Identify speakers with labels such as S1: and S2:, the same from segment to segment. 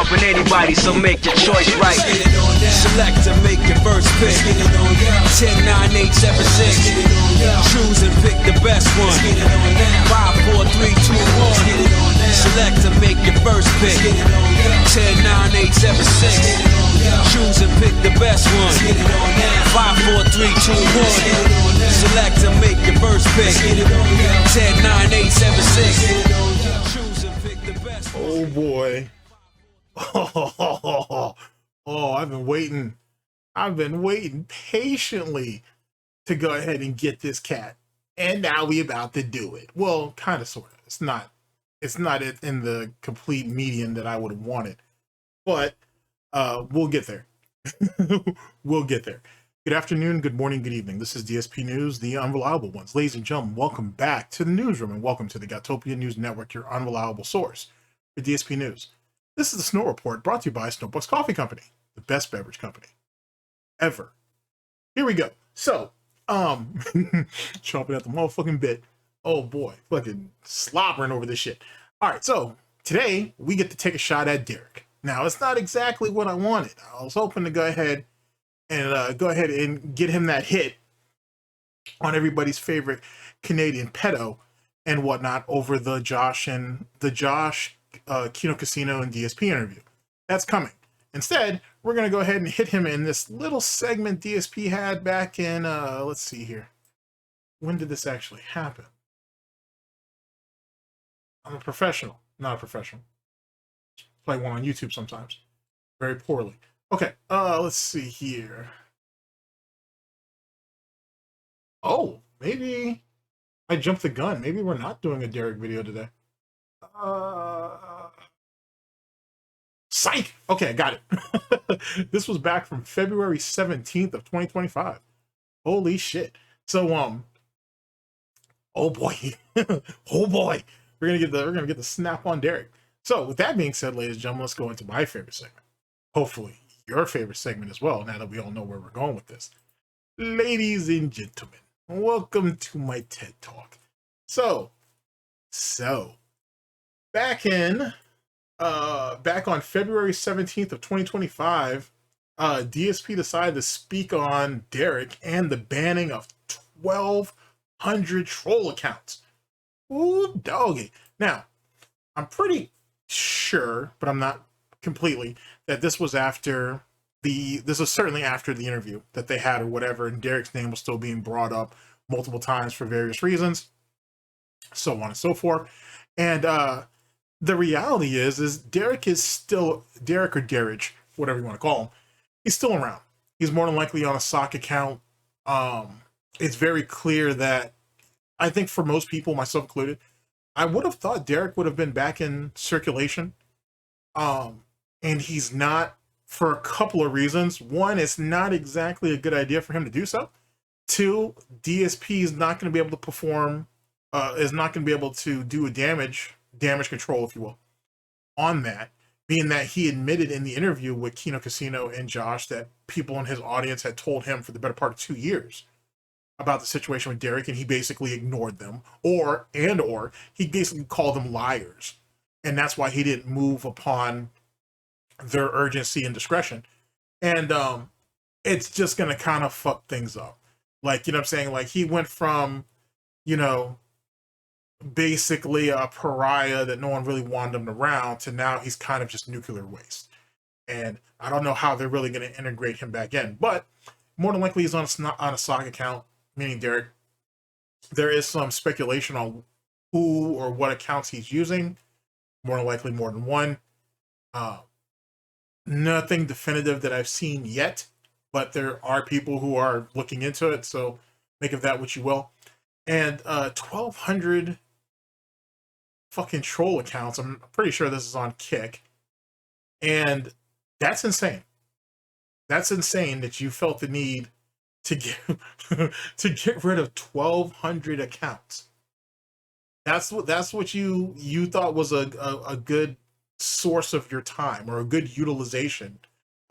S1: bumping anybody, so make your choice right.
S2: Select to make your first pick. 10, 9, 8, 7, 6. Choose and pick the best one. 5, 4, 3, 2, 1. Select to make your first pick. 10, 9, 8, 7, 6. Choose and pick the best one. 5, 4, 3, 2, 1. Select to make your first pick. 10, 9, 8, 7, 6. Choose and pick the best one.
S3: Oh boy. Oh, I've been waiting. I've been waiting patiently to go ahead and get this cat. And now we about to do it. Well, kind of, sort of. It's not in the complete medium that I would have wanted. But we'll get there. We'll get there. Good afternoon, good morning, good evening. This is DSP News, the unreliable ones. Ladies and gentlemen, welcome back to the newsroom and welcome to the Goutopia News Network, your unreliable source for DSP News. This is the Snort Report brought to you by SnortBucks Coffee Company, the best beverage company ever. Here we go. So, chomping at the motherfucking bit. Oh boy, fucking slobbering over this shit. All right, so today we get to take a shot at Derich. Now, it's not exactly what I wanted. I was hoping to go ahead and get him that hit on everybody's favorite Canadian pedo and whatnot over the Josh Kino Casino and DSP interview. That's coming. Instead, we're going to go ahead and hit him in this little segment DSP had back in, let's see here. When did this actually happen? I'm a professional, not a professional. Play one on YouTube sometimes. Very poorly. Okay, let's see here. Oh, maybe I jumped the gun. Maybe we're not doing a Derich video today. Psych! Okay, I got it. This was back from February 17th of 2025. Holy shit. So, oh boy. Oh boy. We're gonna get the snap on Derich. So, with that being said, ladies and gentlemen, let's go into my favorite segment. Hopefully, your favorite segment as well, now that we all know where we're going with this. Ladies and gentlemen, welcome to my TED Talk. So, back on February 17th of 2025, DSP decided to speak on Derich and the banning of 1,200 troll accounts. Ooh, doggy. Now, I'm pretty sure, but I'm not completely, that this was certainly after the interview that they had or whatever, and Derich's name was still being brought up multiple times for various reasons, so on and so forth. And the reality is Derich is still, Derich or Derich, whatever you want to call him, he's still around. He's more than likely on a sock account. It's very clear that, I think for most people, myself included, I would have thought Derich would have been back in circulation. And he's not, for a couple of reasons. One, it's not exactly a good idea for him to do so. Two, DSP is not going to be able to perform, is not going to be able to do a damage control, if you will, on that, being that he admitted in the interview with Kino Casino and Josh that people in his audience had told him for the better part of 2 years about the situation with Derich, and he basically ignored them, or he basically called them liars. And that's why he didn't move upon their urgency and discretion. And it's just going to kind of fuck things up. Like, you know what I'm saying? Like, he went from, you know, basically a pariah that no one really wanted him around to now he's kind of just nuclear waste. And I don't know how they're really going to integrate him back in. But more than likely he's on a sock account, meaning Derich. There is some speculation on who or what accounts he's using. More than likely more than one. Nothing definitive that I've seen yet, but there are people who are looking into it, so make of that what you will. And 1,200 fucking troll accounts. I'm pretty sure this is on Kick. And that's insane. That's insane that you felt the need to get rid of 1,200 accounts. That's what you thought was a good source of your time, or a good utilization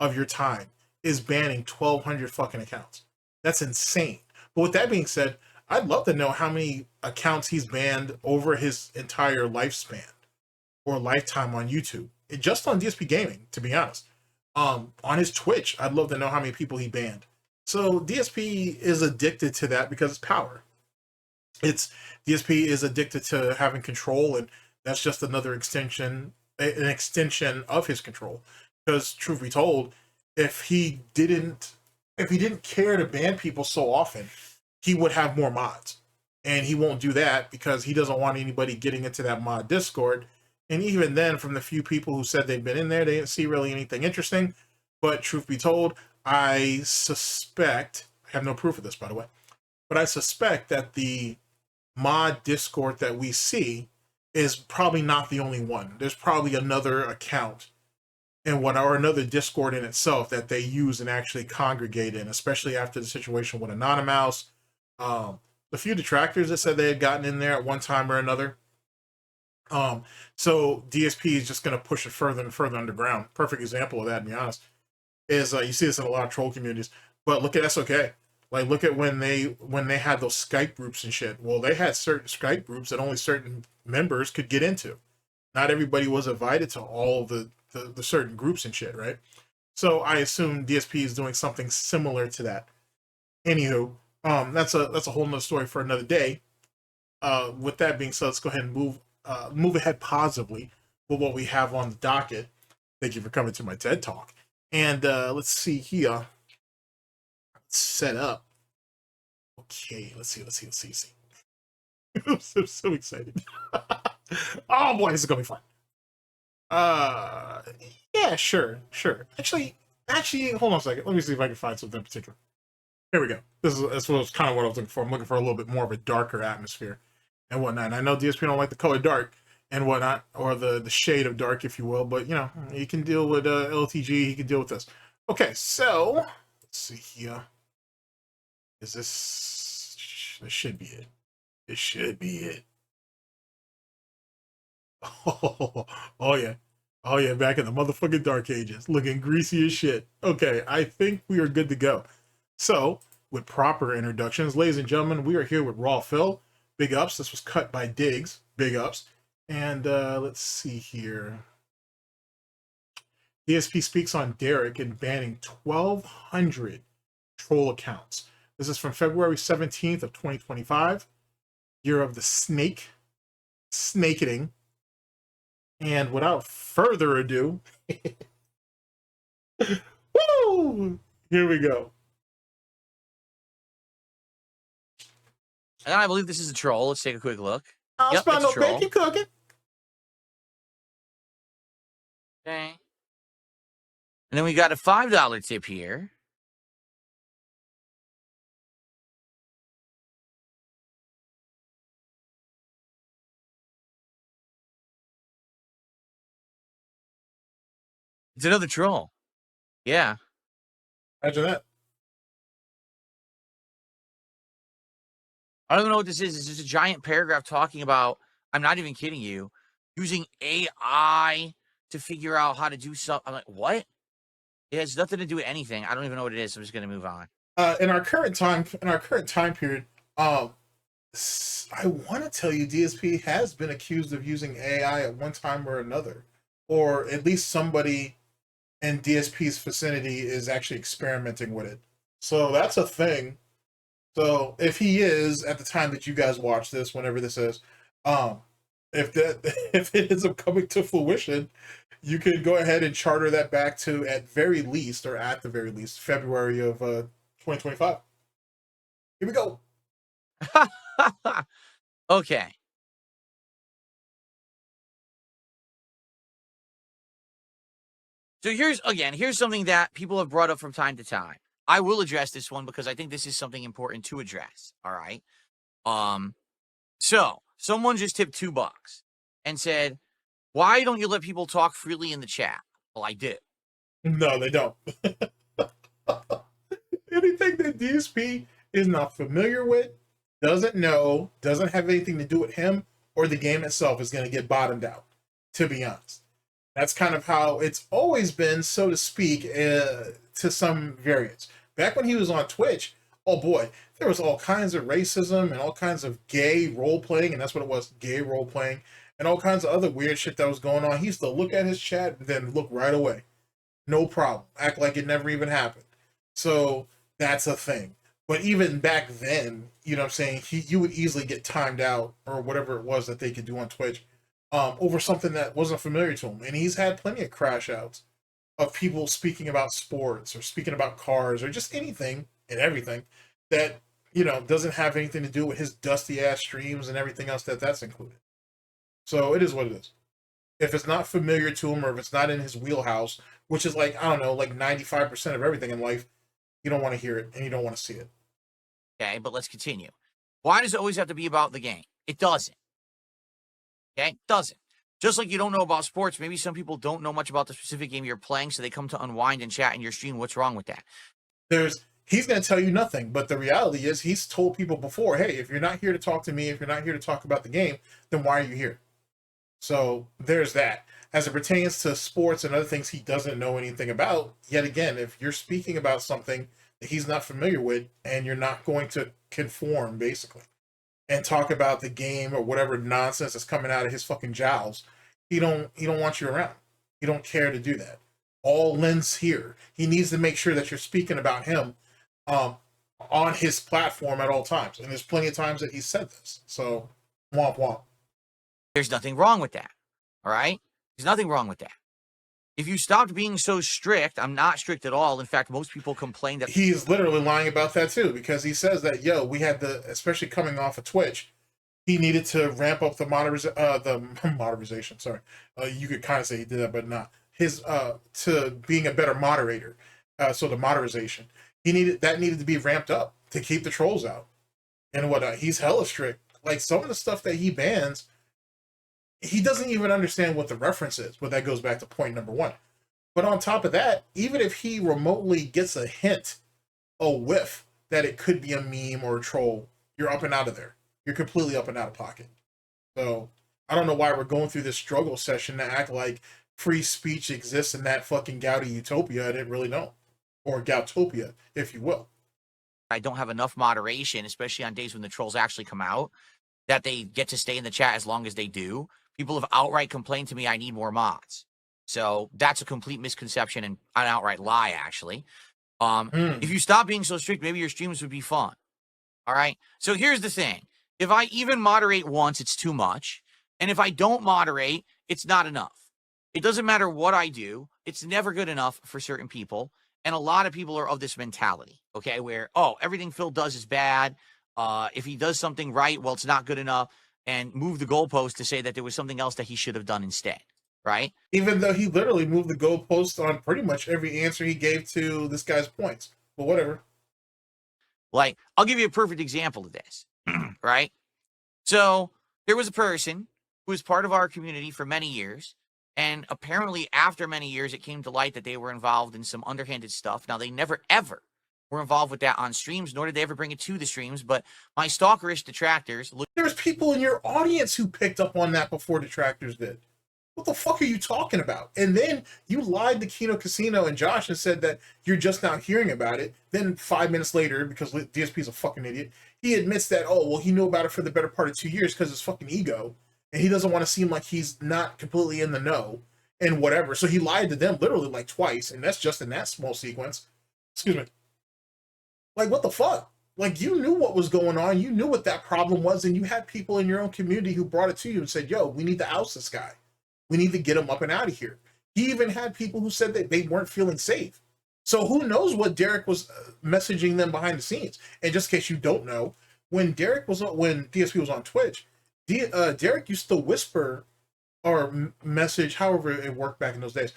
S3: of your time, is banning 1,200 fucking accounts. That's insane. But with that being said, I'd love to know how many accounts he's banned over his entire lifespan or lifetime on YouTube. just on DSP Gaming, to be honest. On his Twitch, I'd love to know how many people he banned. So DSP is addicted to that because it's power. DSP is addicted to having control, and that's just another extension of his control. Because truth be told, if he didn't care to ban people so often, he would have more mods. And he won't do that because he doesn't want anybody getting into that mod Discord. And even then, from the few people who said they've been in there, they didn't see really anything interesting. But truth be told, I suspect, I have no proof of this, by the way, but I suspect that the mod Discord that we see is probably not the only one. There's probably another account or another Discord in itself that they use and actually congregate in, especially after the situation with Anonymous. The few detractors that said they had gotten in there at one time or another. So DSP is just going to push it further and further underground. Perfect example of that, to be honest, is you see this in a lot of troll communities. But look at SOK. Like, look at when they had those Skype groups and shit. Well, they had certain Skype groups that only certain members could get into. Not everybody was invited to all the certain groups and shit, right? So I assume DSP is doing something similar to that. Anywho, that's a whole nother story for another day. With that being said, let's go ahead and move ahead positively with what we have on the docket. Thank you for coming to my TED Talk. And let's see here. Let's set up. Okay, let's see. I'm so excited. Oh boy, this is gonna be fun. Yeah, sure. Actually, hold on a second. Let me see if I can find something in particular. Here we go. This was kind of what I was looking for. I'm looking for a little bit more of a darker atmosphere and whatnot. And I know DSP don't like the color dark and whatnot, or the shade of dark, if you will. But you know, he can deal with LTG. He can deal with this. Okay, so let's see here. Is this? This should be it. This should be it. Oh yeah. Oh yeah, back in the motherfucking dark ages, looking greasy as shit. Okay, I think we are good to go. So, with proper introductions, ladies and gentlemen, we are here with Raw Phil. Big ups. This was cut by Diggs. Big ups. And let's see here. DSP speaks on Derich and banning 1,200 troll accounts. This is from February 17th of 2025. Year of the snake. Snaketing. And without further ado, woo! Here we go.
S4: And I believe this is a troll. Let's take a quick look.
S3: I'll
S4: Yep,
S3: spell
S4: it's
S3: no
S4: a troll.
S3: bacon cooking.
S4: Okay. And then we got a $5 tip here. It's another troll. Yeah.
S3: Imagine that.
S4: I don't even know what this is. It's just a giant paragraph talking about, I'm not even kidding you, using AI to figure out how to do something. I'm like, what? It has nothing to do with anything. I don't even know what it is. I'm just going to move on.
S3: In our current time period, I want to tell you DSP has been accused of using AI at one time or another, or at least somebody in DSP's vicinity is actually experimenting with it. So that's a thing. So if he is, at the time that you guys watch this, whenever this is, if it ends up coming to fruition, you could go ahead and charter that back to at the very least, February of 2025. Here we go.
S4: Okay. So here's something that people have brought up from time to time. I will address this one because I think this is something important to address. All right. So someone just tipped $2 and said, why don't you let people talk freely in the chat? Well, I did.
S3: No, they don't. Anything that DSP is not familiar with, doesn't know, doesn't have anything to do with him or the game itself is going to get bottomed out, to be honest. That's kind of how it's always been, so to speak, to some variants. Back when he was on Twitch, oh boy, there was all kinds of racism and all kinds of gay role-playing, and that's what it was, gay role-playing, and all kinds of other weird shit that was going on. He used to look at his chat and then look right away. No problem. Act like it never even happened. So that's a thing. But even back then, you know what I'm saying, you would easily get timed out or whatever it was that they could do on Twitch over something that wasn't familiar to him. And he's had plenty of crash outs of people speaking about sports or speaking about cars or just anything and everything that, you know, doesn't have anything to do with his dusty ass streams and everything else that's included. So it is what it is. If it's not familiar to him or if it's not in his wheelhouse, which is like, I don't know, like 95% of everything in life, you don't want to hear it and you don't want to see it.
S4: Okay, but let's continue. Why does it always have to be about the game? It doesn't. Okay, it doesn't. Just like you don't know about sports, maybe some people don't know much about the specific game you're playing, so they come to unwind and chat in your stream. What's wrong with that?
S3: He's going to tell you nothing, but the reality is he's told people before, hey, if you're not here to talk to me, if you're not here to talk about the game, then why are you here? So there's that. As it pertains to sports and other things he doesn't know anything about, yet again, if you're speaking about something that he's not familiar with and you're not going to conform, basically, and talk about the game or whatever nonsense that's coming out of his fucking jowls, he don't want you around. He don't care to do that. All Lynn's here. He needs to make sure that you're speaking about him on his platform at all times. And there's plenty of times that he said this. So, womp womp.
S4: There's nothing wrong with that. All right? There's nothing wrong with that. If you stopped being so strict, I'm not strict at all. In fact, most people complain that
S3: he's literally lying about that too, because he says that, yo, we had especially coming off of Twitch, he needed to ramp up the moderation. Sorry. You could kind of say he did that, but not his, to being a better moderator. So the moderation, needed to be ramped up to keep the trolls out and whatnot. He's hella strict. Like some of the stuff that he bans, he doesn't even understand what the reference is, but that goes back to point number one. But on top of that, even if he remotely gets a hint, a whiff, that it could be a meme or a troll, you're up and out of there. You're completely up and out of pocket. So I don't know why we're going through this struggle session to act like free speech exists in that fucking Gouty utopia. I didn't really know. Or Goutopia, if you will.
S4: I don't have enough moderation, especially on days when the trolls actually come out, that they get to stay in the chat as long as they do. People have outright complained to me I need more mods. So that's a complete misconception and an outright lie, actually. If you stop being so strict, maybe your streams would be fun. All right? So here's the thing. If I even moderate once, it's too much. And if I don't moderate, it's not enough. It doesn't matter what I do. It's never good enough for certain people. And a lot of people are of this mentality, okay, where, oh, everything Phil does is bad. If he does something right, well, it's not good enough. And move the goalpost to say that there was something else that he should have done instead, right?
S3: Even though he literally moved the goalpost on pretty much every answer he gave to this guy's points. But whatever.
S4: Like, I'll give you a perfect example of this, right? So there was a person who was part of our community for many years. And apparently after many years, it came to light that they were involved in some underhanded stuff. Now, they never, ever were involved with that on streams, nor did they ever bring it to the streams. But my stalkerish detractors...
S3: There's people in your audience who picked up on that before detractors did. What the fuck are you talking about? And then you lied to Kino Casino and Josh and said that you're just now hearing about it. Then 5 minutes later, because DSP's a fucking idiot, he admits that, oh, well, he knew about it for the better part of 2 years because his fucking ego. And he doesn't want to seem like he's not completely in the know and whatever. So he lied to them literally like twice. And that's just in that small sequence. Excuse me. Like, what the fuck? Like, you knew what was going on. You knew what that problem was. And you had people in your own community who brought it to you and said, yo, we need to oust this guy. We need to get him up and out of here. He even had people who said that they weren't feeling safe. So who knows what Derich was messaging them behind the scenes. And just in case you don't know, when DSP was on Twitch, Derich used to whisper or message, however it worked back in those days,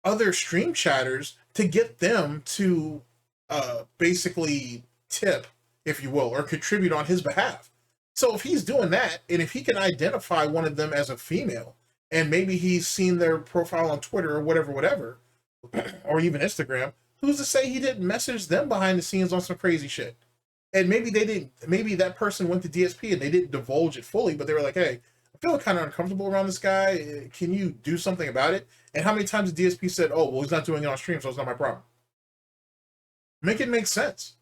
S3: other stream chatters to get them to basically tip, if you will, or contribute on his behalf. So if he's doing that, and if he can identify one of them as a female, and maybe he's seen their profile on Twitter or whatever, or even Instagram, who's to say he didn't message them behind the scenes on some crazy shit? And maybe they didn't, maybe that person went to DSP and they didn't divulge it fully, but they were like, hey, I'm feeling kind of uncomfortable around this guy. Can you do something about it? And how many times did DSP said, oh, well, he's not doing it on stream, so it's not my problem? Make it make sense.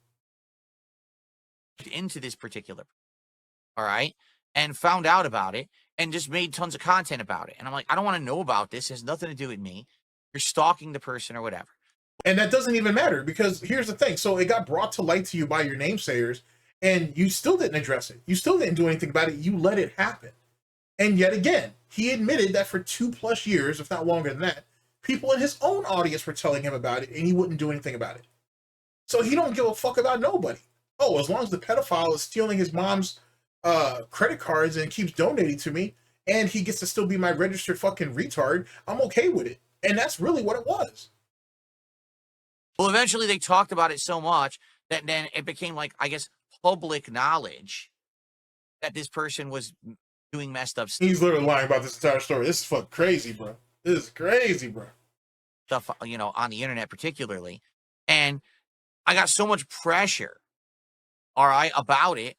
S4: Into this particular, all right, and found out about it. and just made tons of content about it. And I'm like, I don't want to know about this. It has nothing to do with me. You're stalking the person or whatever.
S3: And that doesn't even matter, because here's the thing. So it got brought to light to you by your namesayers, and you still didn't address it. You still didn't do anything about it. You let it happen. And yet again, he admitted that for 2+ years, if not longer than that, people in his own audience were telling him about it, and he wouldn't do anything about it. So he don't give a fuck about nobody. Oh, as long as the pedophile is stealing his mom's credit cards and keeps donating to me, and he gets to still be my registered fucking retard, I'm okay with it. And that's really what it was.
S4: Well, eventually they talked about it so much that then it became like, I guess, public knowledge that this person was doing messed up stuff.
S3: He's literally lying about this entire story. This is fucking crazy, bro. This is crazy, bro.
S4: Stuff, you know, on the internet particularly. And I got so much pressure, all right, about it,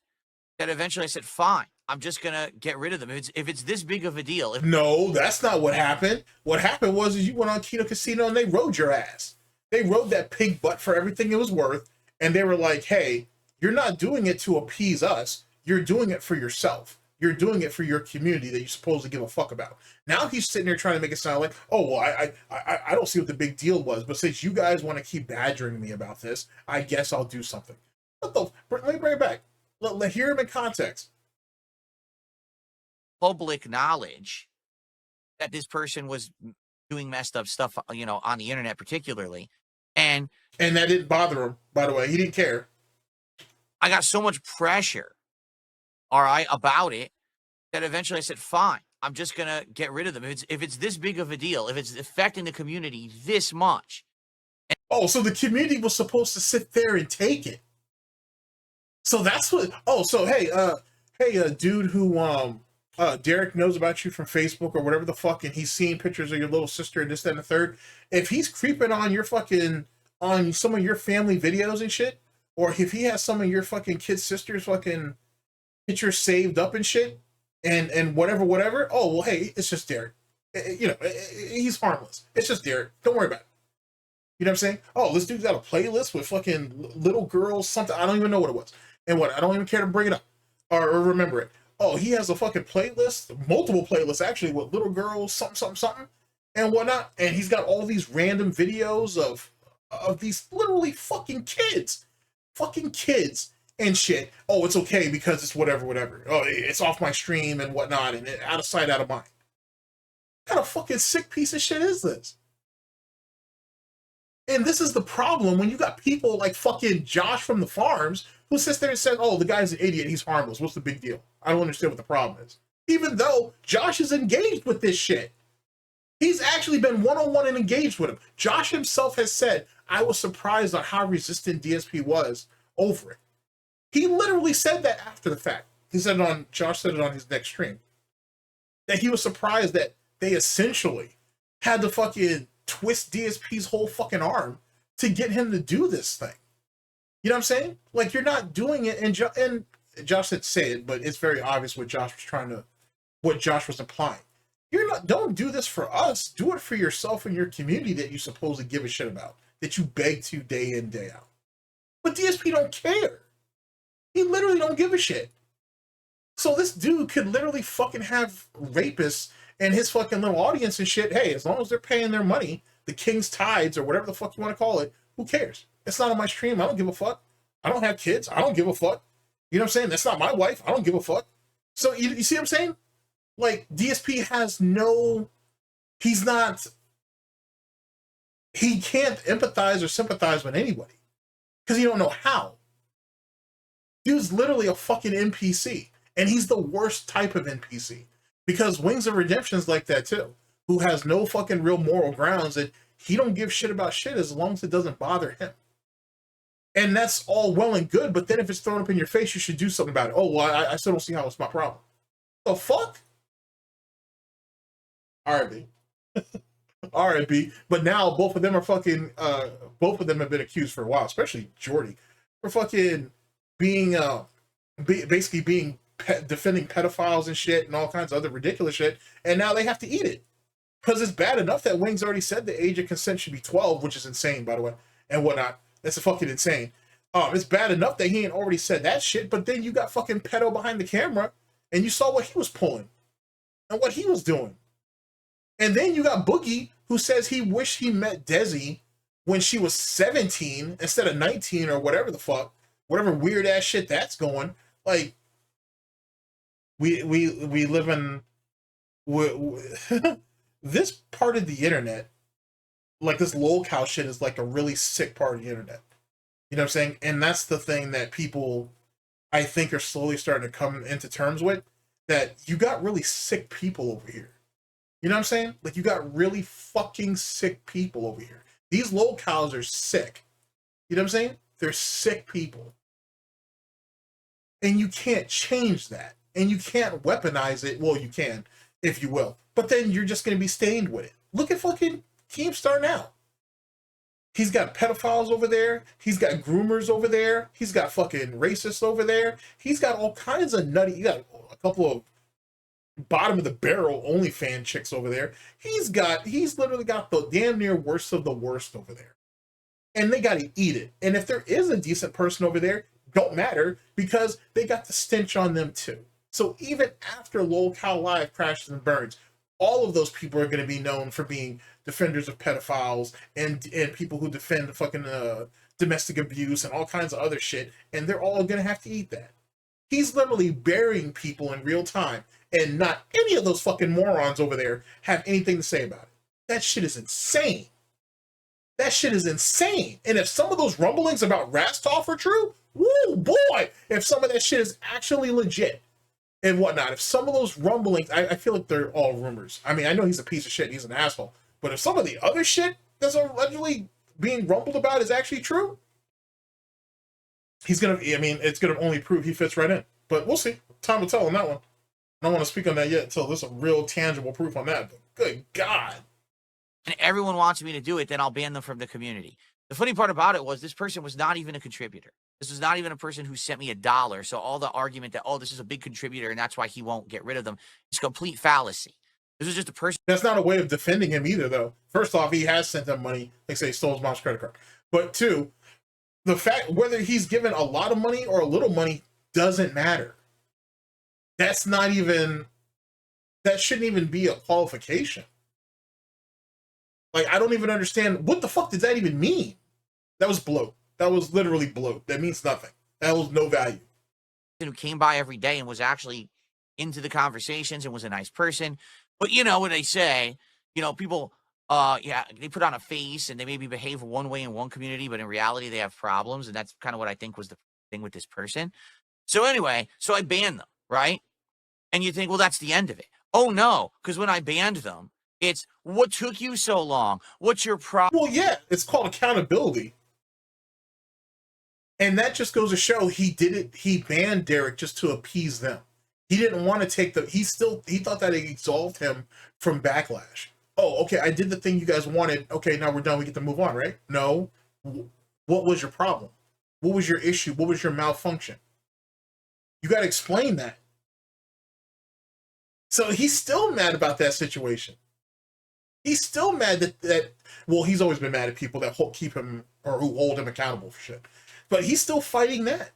S4: that eventually I said, fine, I'm just going to get rid of them. If it's this big of a deal.
S3: No, that's not what happened. What happened was you went on Keto Casino and they rode your ass. They rode that pig butt for everything it was worth. And they were like, hey, you're not doing it to appease us. You're doing it for yourself. You're doing it for your community that you're supposed to give a fuck about. Now he's sitting there trying to make it sound like, oh, well, I don't see what the big deal was. But since you guys want to keep badgering me about this, I guess I'll do something. Let me bring it back. Let hear him in context.
S4: Public knowledge that this person was doing messed up stuff, you know, on the internet particularly. And
S3: that didn't bother him, by the way. He didn't care.
S4: I got so much pressure, all right, about it, that eventually I said, fine, I'm just going to get rid of them. If it's this big of a deal, if it's affecting the community this much.
S3: Oh, so the community was supposed to sit there and take it. So that's what, oh, so hey, dude who, Derich knows about you from Facebook or whatever the fuck, and he's seeing pictures of your little sister and this, that, and the third. If he's creeping on your fucking, on some of your family videos and shit, or if he has some of your fucking kid sister's fucking pictures saved up and shit, and whatever, oh, well, hey, it's just Derich. You know, he's harmless. It's just Derich. Don't worry about it. You know what I'm saying? Oh, this dude's got a playlist with fucking little girls, something. I don't even know what it was. And what? I don't even care to bring it up or remember it. Oh, he has a fucking playlist, multiple playlists actually, with little girls, something, and whatnot. And he's got all these random videos of these literally fucking kids and shit. Oh, it's okay because it's whatever. Oh, it's off my stream and whatnot, and out of sight, out of mind. What kind of fucking sick piece of shit is this? And this is the problem when you got people like fucking Josh from the farms who sits there and says, oh, the guy's an idiot, he's harmless. What's the big deal? I don't understand what the problem is. Even though Josh is engaged with this shit. He's actually been one-on-one and engaged with him. Josh himself has said, I was surprised on how resistant DSP was over it. He literally said that after the fact. Josh said it on his next stream. That he was surprised that they essentially had to fucking twist DSP's whole fucking arm to get him to do this thing. You know what I'm saying? Like, you're not doing it, and Josh didn't say it, but it's very obvious what Josh was implying. Don't do this for us. Do it for yourself and your community that you supposedly give a shit about, that you beg to day in, day out. But DSP don't care. He literally don't give a shit. So this dude could literally fucking have rapists and his fucking little audience and shit. Hey, as long as they're paying their money, the king's tides or whatever the fuck you want to call it, who cares? It's not on my stream. I don't give a fuck. I don't have kids. I don't give a fuck. You know what I'm saying? That's not my wife. I don't give a fuck. So you see what I'm saying? Like, DSP has he can't empathize or sympathize with anybody because he don't know how. Dude's literally a fucking NPC, and he's the worst type of NPC because Wings of Redemption's like that too, who has no fucking real moral grounds, and he don't give shit about shit as long as it doesn't bother him. And that's all well and good, but then if it's thrown up in your face, you should do something about it. Oh, well, I still don't see how it's my problem. The fuck? R&B. R&B. But now both of them are fucking, both of them have been accused for a while, especially Jordy, for fucking being, basically being, defending pedophiles and shit and all kinds of other ridiculous shit. And now they have to eat it. Because it's bad enough that Wings already said the age of consent should be 12, which is insane, by the way, and whatnot. That's fucking insane. It's bad enough that he ain't already said that shit, but then you got fucking pedo behind the camera, and you saw what he was pulling. and what he was doing. And then you got Boogie, who says he wished he met Desi when she was 17 instead of 19 or whatever the fuck, whatever weird ass shit that's going. Like, we live in this part of the internet, like this lolcow shit is like a really sick part of the internet. You know what I'm saying? And that's the thing that people, I think, are slowly starting to come into terms with, that you got really sick people over here. You know what I'm saying? Like, you got really fucking sick people over here. These lolcows are sick. You know what I'm saying? They're sick people. And you can't change that. And you can't weaponize it. Well, you can, if you will. But then you're just going to be stained with it. Look at fucking Keemstar now. He's got pedophiles over there. He's got groomers over there. He's got fucking racists over there. He's got all kinds of nutty. He got a couple of bottom of the barrel OnlyFans chicks over there. He's literally got the damn near worst of the worst over there. And they got to eat it. And if there is a decent person over there, don't matter, because they got the stench on them too. So even after lolcow Live crashes and burns, all of those people are going to be known for being defenders of pedophiles and people who defend fucking domestic abuse and all kinds of other shit, and they're all going to have to eat that. He's literally burying people in real time, and not any of those fucking morons over there have anything to say about it. That shit is insane. That shit is insane. And if some of those rumblings about Rastov are true, woo boy, if some of that shit is actually legit and whatnot, if some of those rumblings, I feel like they're all rumors. I mean, I know he's a piece of shit, he's an asshole, but if some of the other shit that's allegedly being rumbled about is actually true, it's gonna only prove he fits right in. But we'll see. Time will tell on that one. I don't want to speak on that yet until there's some real tangible proof on that, but good God.
S4: And everyone wants me to do it, then I'll ban them from the community. The funny part about it was this person was not even a contributor. This was not even a person who sent me $1. So all the argument that, oh, this is a big contributor and that's why he won't get rid of them, is complete fallacy. This is just a person.
S3: That's not a way of defending him either, though. First off, he has sent them money. They say he stole his mom's credit card. But two, the fact whether he's given a lot of money or a little money doesn't matter. That's not even, that shouldn't even be a qualification. Like, I don't even understand, what the fuck does that even mean? That was bloat. That was literally bloat. That means nothing. That was no value.
S4: Who came by every day and was actually into the conversations and was a nice person. But you know what they say, people, they put on a face and they maybe behave one way in one community, but in reality they have problems. And that's kind of what I think was the thing with this person. So anyway, so I banned them, right? And you think, well, that's the end of it. Oh no, because when I banned them, it's, what took you so long? What's your problem?
S3: Well, yeah, it's called accountability. And that just goes to show he banned Derich just to appease them. He didn't want to take he thought that it absolved him from backlash. Oh, okay, I did the thing you guys wanted. Okay, now we're done. We get to move on, right? No. What was your problem? What was your issue? What was your malfunction? You got to explain that. So he's still mad about that situation. He's still mad that well, he's always been mad at people that keep him or who hold him accountable for shit. But he's still fighting that.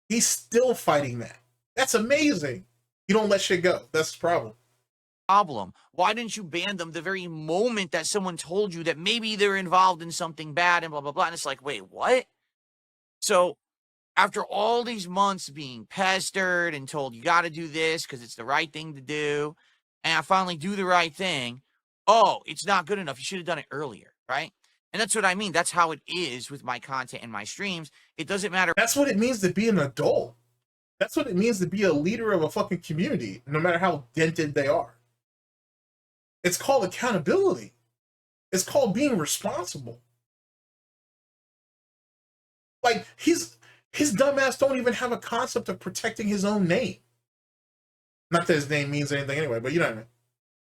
S3: He's still fighting that. That's amazing. You don't let shit go. That's the problem.
S4: Why didn't you ban them the very moment that someone told you that maybe they're involved in something bad and blah, blah, blah? And it's like, wait, what? So after all these months being pestered and told you got to do this because it's the right thing to do, and I finally do the right thing, oh, it's not good enough. You should have done it earlier, right? And that's what I mean. That's how it is with my content and my streams. It doesn't matter.
S3: That's what it means to be an adult. That's what it means to be a leader of a fucking community, no matter how dented they are. It's called accountability. It's called being responsible. Like, his dumbass don't even have a concept of protecting his own name. Not that his name means anything anyway, but you know what I mean.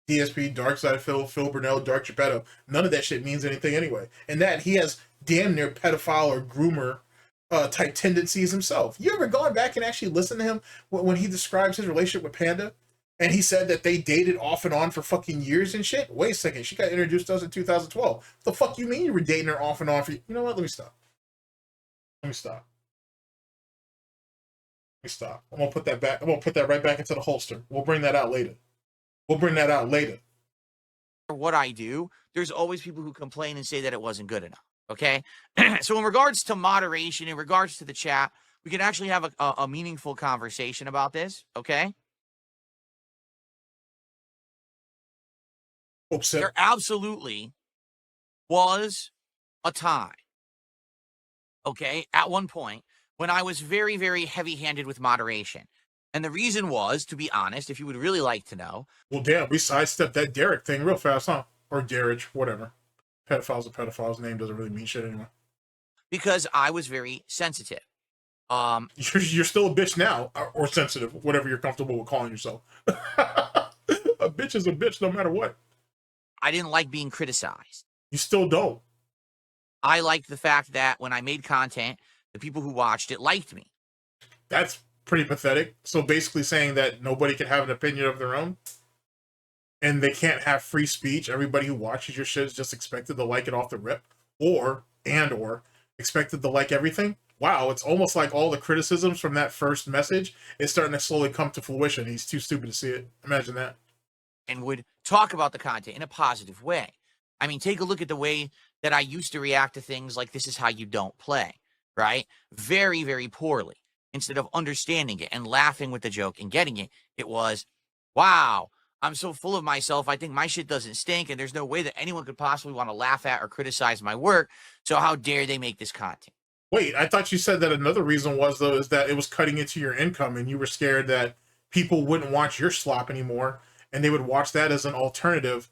S3: DSP, Darksydephil, Phil Burnell, Dark Geppetto. None of that shit means anything anyway. And that he has damn near pedophile or groomer type tendencies himself. You ever gone back and actually listened to him when he describes his relationship with Panda? And he said that they dated off and on for fucking years and shit? Wait a second, she got introduced to us in 2012. What the fuck you mean you were dating her off and on for... You know what? Let me stop. I'm gonna put that back. I'm gonna put that right back into the holster. We'll bring that out later. We'll bring that out later.
S4: What I do, there's always people who complain and say that it wasn't good enough. Okay. So in regards to moderation, in regards to the chat, we can actually have a meaningful conversation about this. Okay. There absolutely was a time, okay, at one point when I was very, very heavy-handed with moderation. And the reason was, to be honest, if you would really like to know.
S3: Well, damn, we sidestepped that Derich thing real fast, huh? Or Derich, whatever. Pedophile's a pedophile's name doesn't really mean shit anymore.
S4: Because I was very sensitive.
S3: You're still a bitch now, or sensitive, whatever you're comfortable with calling yourself. A bitch is a bitch no matter what.
S4: I didn't like being criticized.
S3: You still don't.
S4: I liked the fact that when I made content, the people who watched it liked me.
S3: That's pretty pathetic. So basically saying that nobody can have an opinion of their own and they can't have free speech. Everybody who watches your shit is just expected to like it off the rip, or expected to like everything. Wow, it's almost like all the criticisms from that first message is starting to slowly come to fruition. He's too stupid to see it. Imagine that.
S4: And would talk about the content in a positive way. I mean, take a look at the way that I used to react to things like "this is how you don't play," right? Very, very poorly. Instead of understanding it and laughing with the joke and getting it, it was, wow, I'm so full of myself. I think my shit doesn't stink, and there's no way that anyone could possibly want to laugh at or criticize my work. So how dare they make this content?
S3: Wait, I thought you said that another reason was, though, is that it was cutting into your income and you were scared that people wouldn't watch your slop anymore and they would watch that as an alternative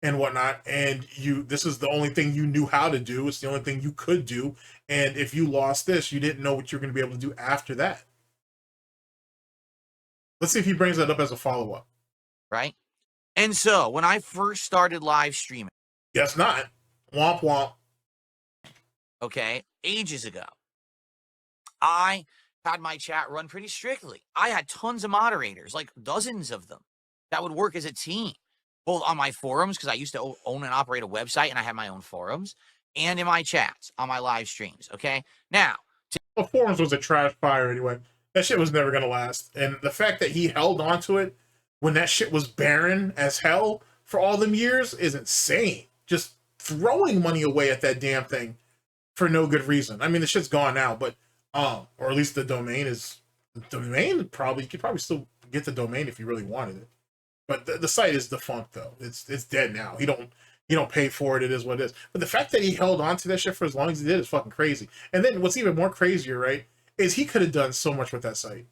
S3: and whatnot. And this is the only thing you knew how to do. It's the only thing you could do. And if you lost this, you didn't know what you're going to be able to do after that. Let's see if he brings that up as a follow-up.
S4: Right? And so when I first started live streaming.
S3: Guess not. Womp womp.
S4: Okay, ages ago, I had my chat run pretty strictly. I had tons of moderators, like dozens of them, that would work as a team, both on my forums, because I used to own and operate a website and I had my own forums, and in my chats on my live streams. Okay, now
S3: the forums was a trash fire anyway. That shit was never gonna last, and the fact that he held on to it when that shit was barren as hell for all them years is insane. Just throwing money away at that damn thing for no good reason. I mean, the shit's gone now, but or at least the domain is. The domain probably, you could probably still get the domain if you really wanted it, but the site is defunct though. It's dead now. You don't pay for it. It is what it is. But the fact that he held on to that shit for as long as he did is fucking crazy. And then what's even more crazier, right, is he could have done so much with that site.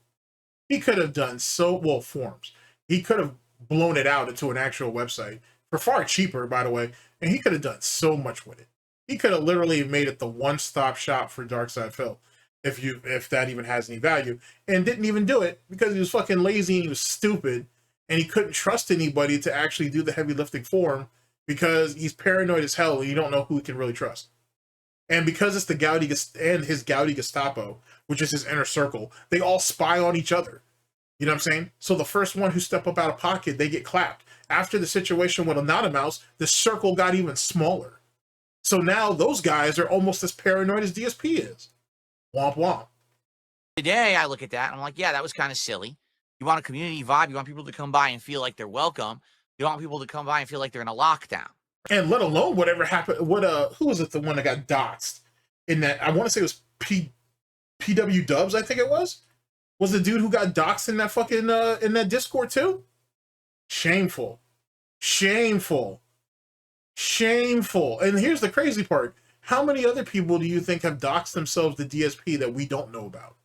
S3: He could have done forums. He could have blown it out into an actual website for far cheaper, by the way, and he could have done so much with it. He could have literally made it the one-stop shop for Darksydephil, if that even has any value, and didn't even do it because he was fucking lazy and he was stupid, and he couldn't trust anybody to actually do the heavy lifting for him because he's paranoid as hell and you don't know who he can really trust. And because it's the Gouty and his Gouty Gestapo, which is his inner circle, they all spy on each other. You know what I'm saying? So the first one who step up out of pocket, they get clapped. After the situation with Anonymous, the circle got even smaller. So now those guys are almost as paranoid as DSP is. Womp womp.
S4: Today I look at that and I'm like, yeah, that was kind of silly. You want a community vibe. You want people to come by and feel like they're welcome. You want people to come by and feel like they're in a lockdown.
S3: And let alone whatever happened. Who was it? The one that got doxxed in that? I want to say it was PW Dubs. I think it was the dude who got doxxed in that fucking in that Discord too. Shameful. And here's the crazy part. How many other people do you think have doxed themselves to DSP that we don't know about?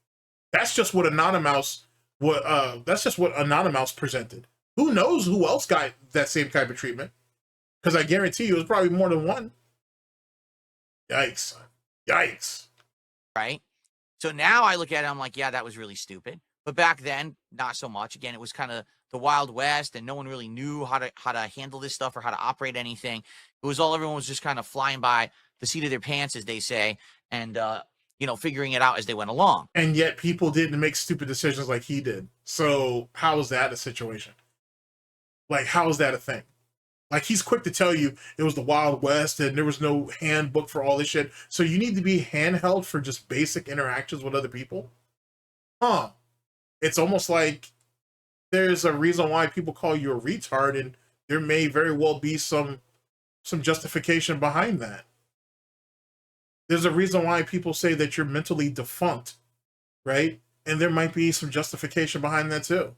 S3: That's just what Anonymous presented. Who knows who else got that same type of treatment? Because I guarantee you it was probably more than one. Yikes.
S4: Right? So now I look at it, I'm like, yeah, that was really stupid. But back then, not so much. Again, it was kind of the Wild West, and no one really knew how to handle this stuff or how to operate anything. It was everyone was just kind of flying by the seat of their pants, as they say, and figuring it out as they went along.
S3: And yet people didn't make stupid decisions like he did. So how is that a situation? Like, how is that a thing? Like, he's quick to tell you it was the Wild West and there was no handbook for all this shit. So you need to be handheld for just basic interactions with other people? Huh. It's almost like there's a reason why people call you a retard, and there may very well be some justification behind that. There's a reason why people say that you're mentally defunct, right? And there might be some justification behind that too.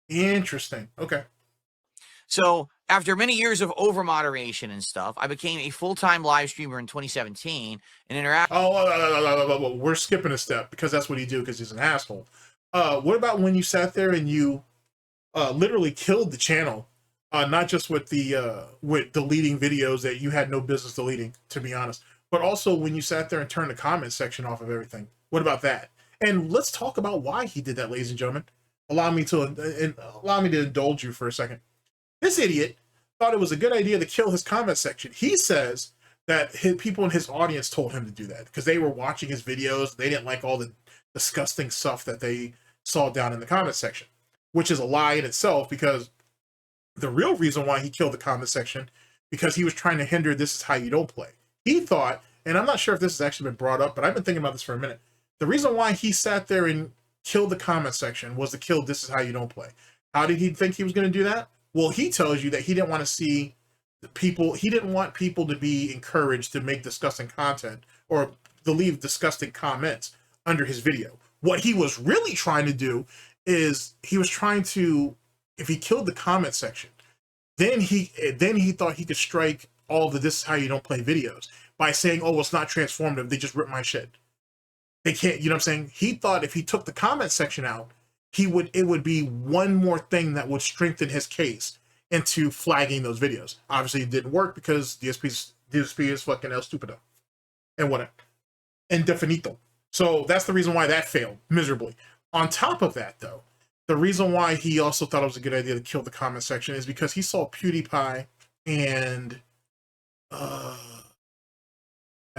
S3: Interesting. Okay.
S4: So after many years of over moderation and stuff, I became a full-time live streamer in 2017 and interact.
S3: Oh, we're skipping a step because that's what he do because he's an asshole. What about when you sat there and you literally killed the channel? Not just with the with deleting videos that you had no business deleting, to be honest, but also when you sat there and turned the comment section off of everything. What about that? And let's talk about why he did that, ladies and gentlemen. Allow me to indulge you for a second. This idiot thought it was a good idea to kill his comment section. He says that people in his audience told him to do that because they were watching his videos. They didn't like all the disgusting stuff that they saw down in the comment section, which is a lie in itself, because the real reason why he killed the comment section, because he was trying to hinder This Is How You Don't Play. He thought, and I'm not sure if this has actually been brought up, but I've been thinking about this for a minute. The reason why he sat there and killed the comment section was to kill This Is How You Don't Play. How did he think he was going to do that? Well, he tells you that he didn't want to see the people, he didn't want people to be encouraged to make disgusting content or to leave disgusting comments under his video. What he was really trying to do is he was trying to, if he killed the comment section, then he thought he could strike all the This Is How You Don't Play videos by saying, oh, well, it's not transformative, they just rip my shit. They can't, you know what I'm saying? He thought if he took the comment section out, it would be one more thing that would strengthen his case into flagging those videos. Obviously it didn't work because DSP is fucking el stupido and whatever. Indefinito. So that's the reason why that failed miserably. On top of that, though, the reason why he also thought it was a good idea to kill the comment section is because he saw PewDiePie and that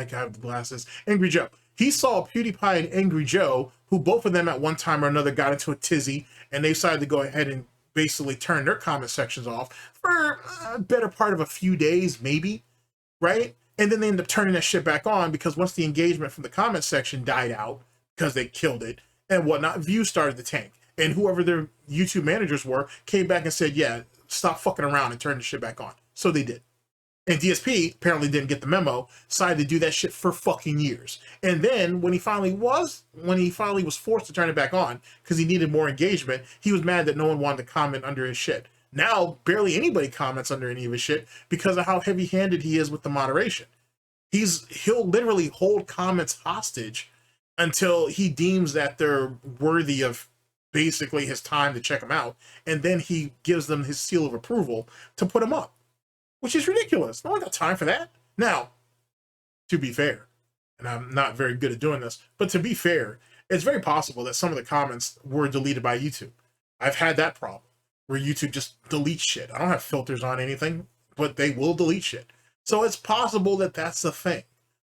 S3: guy with the glasses, Angry Joe. He saw PewDiePie and Angry Joe, who both of them at one time or another got into a tizzy, and they decided to go ahead and basically turn their comment sections off for a better part of a few days, maybe, right? And then they ended up turning that shit back on because once the engagement from the comment section died out, because they killed it and whatnot, views started to tank. And whoever their YouTube managers were came back and said, yeah, stop fucking around and turn the shit back on. So they did. And DSP apparently didn't get the memo, decided to do that shit for fucking years. And then when he finally was forced to turn it back on because he needed more engagement, he was mad that no one wanted to comment under his shit. Now barely anybody comments under any of his shit because of how heavy-handed he is with the moderation. He'll literally hold comments hostage until he deems that they're worthy of basically his time to check them out, and then he gives them his seal of approval to put them up. Which is ridiculous. No one got time for that. Now, to be fair, and I'm not very good at doing this, but to be fair, it's very possible that some of the comments were deleted by YouTube. I've had that problem where YouTube just deletes shit. I don't have filters on anything, but they will delete shit. So it's possible that that's the thing.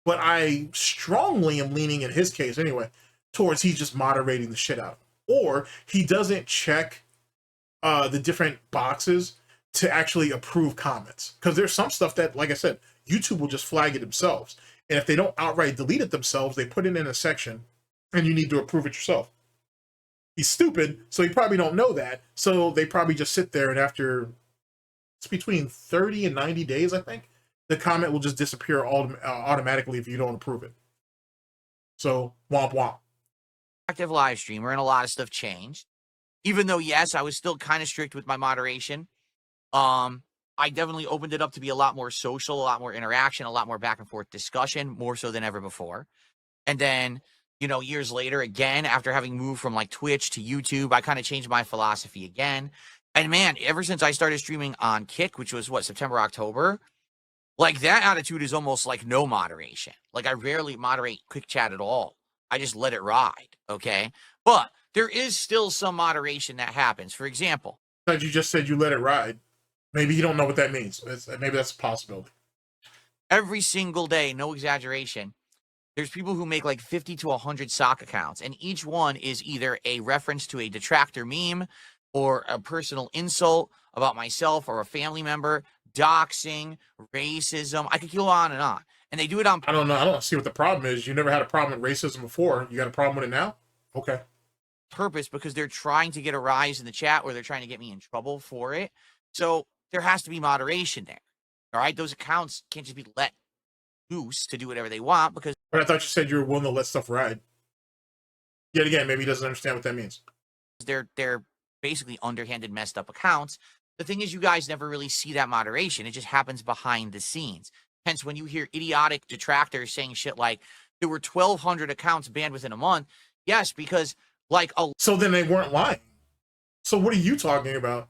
S3: But I strongly am leaning, in his case anyway, towards he's just moderating the shit out. Or he doesn't check the different boxes to actually approve comments, because there's some stuff that, like I said, YouTube will just flag it themselves, and if they don't outright delete it themselves, they put it in a section and you need to approve it yourself. He's stupid, so he probably don't know that, so they probably just sit there, and after it's between 30 and 90 days, I think, the comment will just disappear automatically if you don't approve it. So womp womp.
S4: Active live streamer, and a lot of stuff changed. Even though, yes, I was still kind of strict with my moderation. I definitely opened it up to be a lot more social, a lot more interaction, a lot more back and forth discussion, more so than ever before. And then, you know, years later, again, after having moved from like Twitch to YouTube, I kind of changed my philosophy again. And man, ever since I started streaming on Kick, which was what, September, October, like that attitude is almost like no moderation. Like I rarely moderate Quick Chat at all. I just let it ride. Okay. But there is still some moderation that happens. For example,
S3: I thought you just said you let it ride. Maybe you don't know what that means. Maybe that's a possibility.
S4: Every single day, no exaggeration, there's people who make like 50 to 100 sock accounts, and each one is either a reference to a detractor meme or a personal insult about myself or a family member, doxing, racism. I could go on and on. And they do it on...
S3: I don't know. I don't see what the problem is. You never had a problem with racism before. You got a problem with it now? Okay.
S4: purpose because they're trying to get a rise in the chat or they're trying to get me in trouble for it. So there has to be moderation there. All right. Those accounts can't just be let loose to do whatever they want because.
S3: But I thought you said you were willing to let stuff ride. Yet again, maybe he doesn't understand what that means.
S4: They're basically underhanded, messed up accounts. The thing is, you guys never really see that moderation. It just happens behind the scenes. Hence, when you hear idiotic detractors saying shit like there were 1,200 accounts banned within a month, yes, because like a.
S3: So then they weren't lying. So what are you talking about?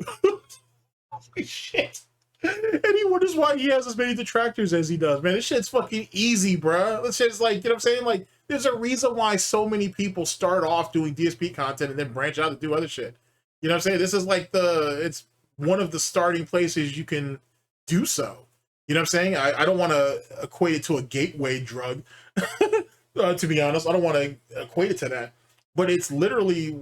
S3: Holy shit. And he wonders why he has as many detractors as he does. Man, this shit's fucking easy, bro. This shit's like, you know what I'm saying? Like, there's a reason why so many people start off doing DSP content and then branch out to do other shit. You know what I'm saying? This is like it's one of the starting places you can do so. You know what I'm saying? I don't want to equate it to a gateway drug, to be honest. I don't want to equate it to that. But it's literally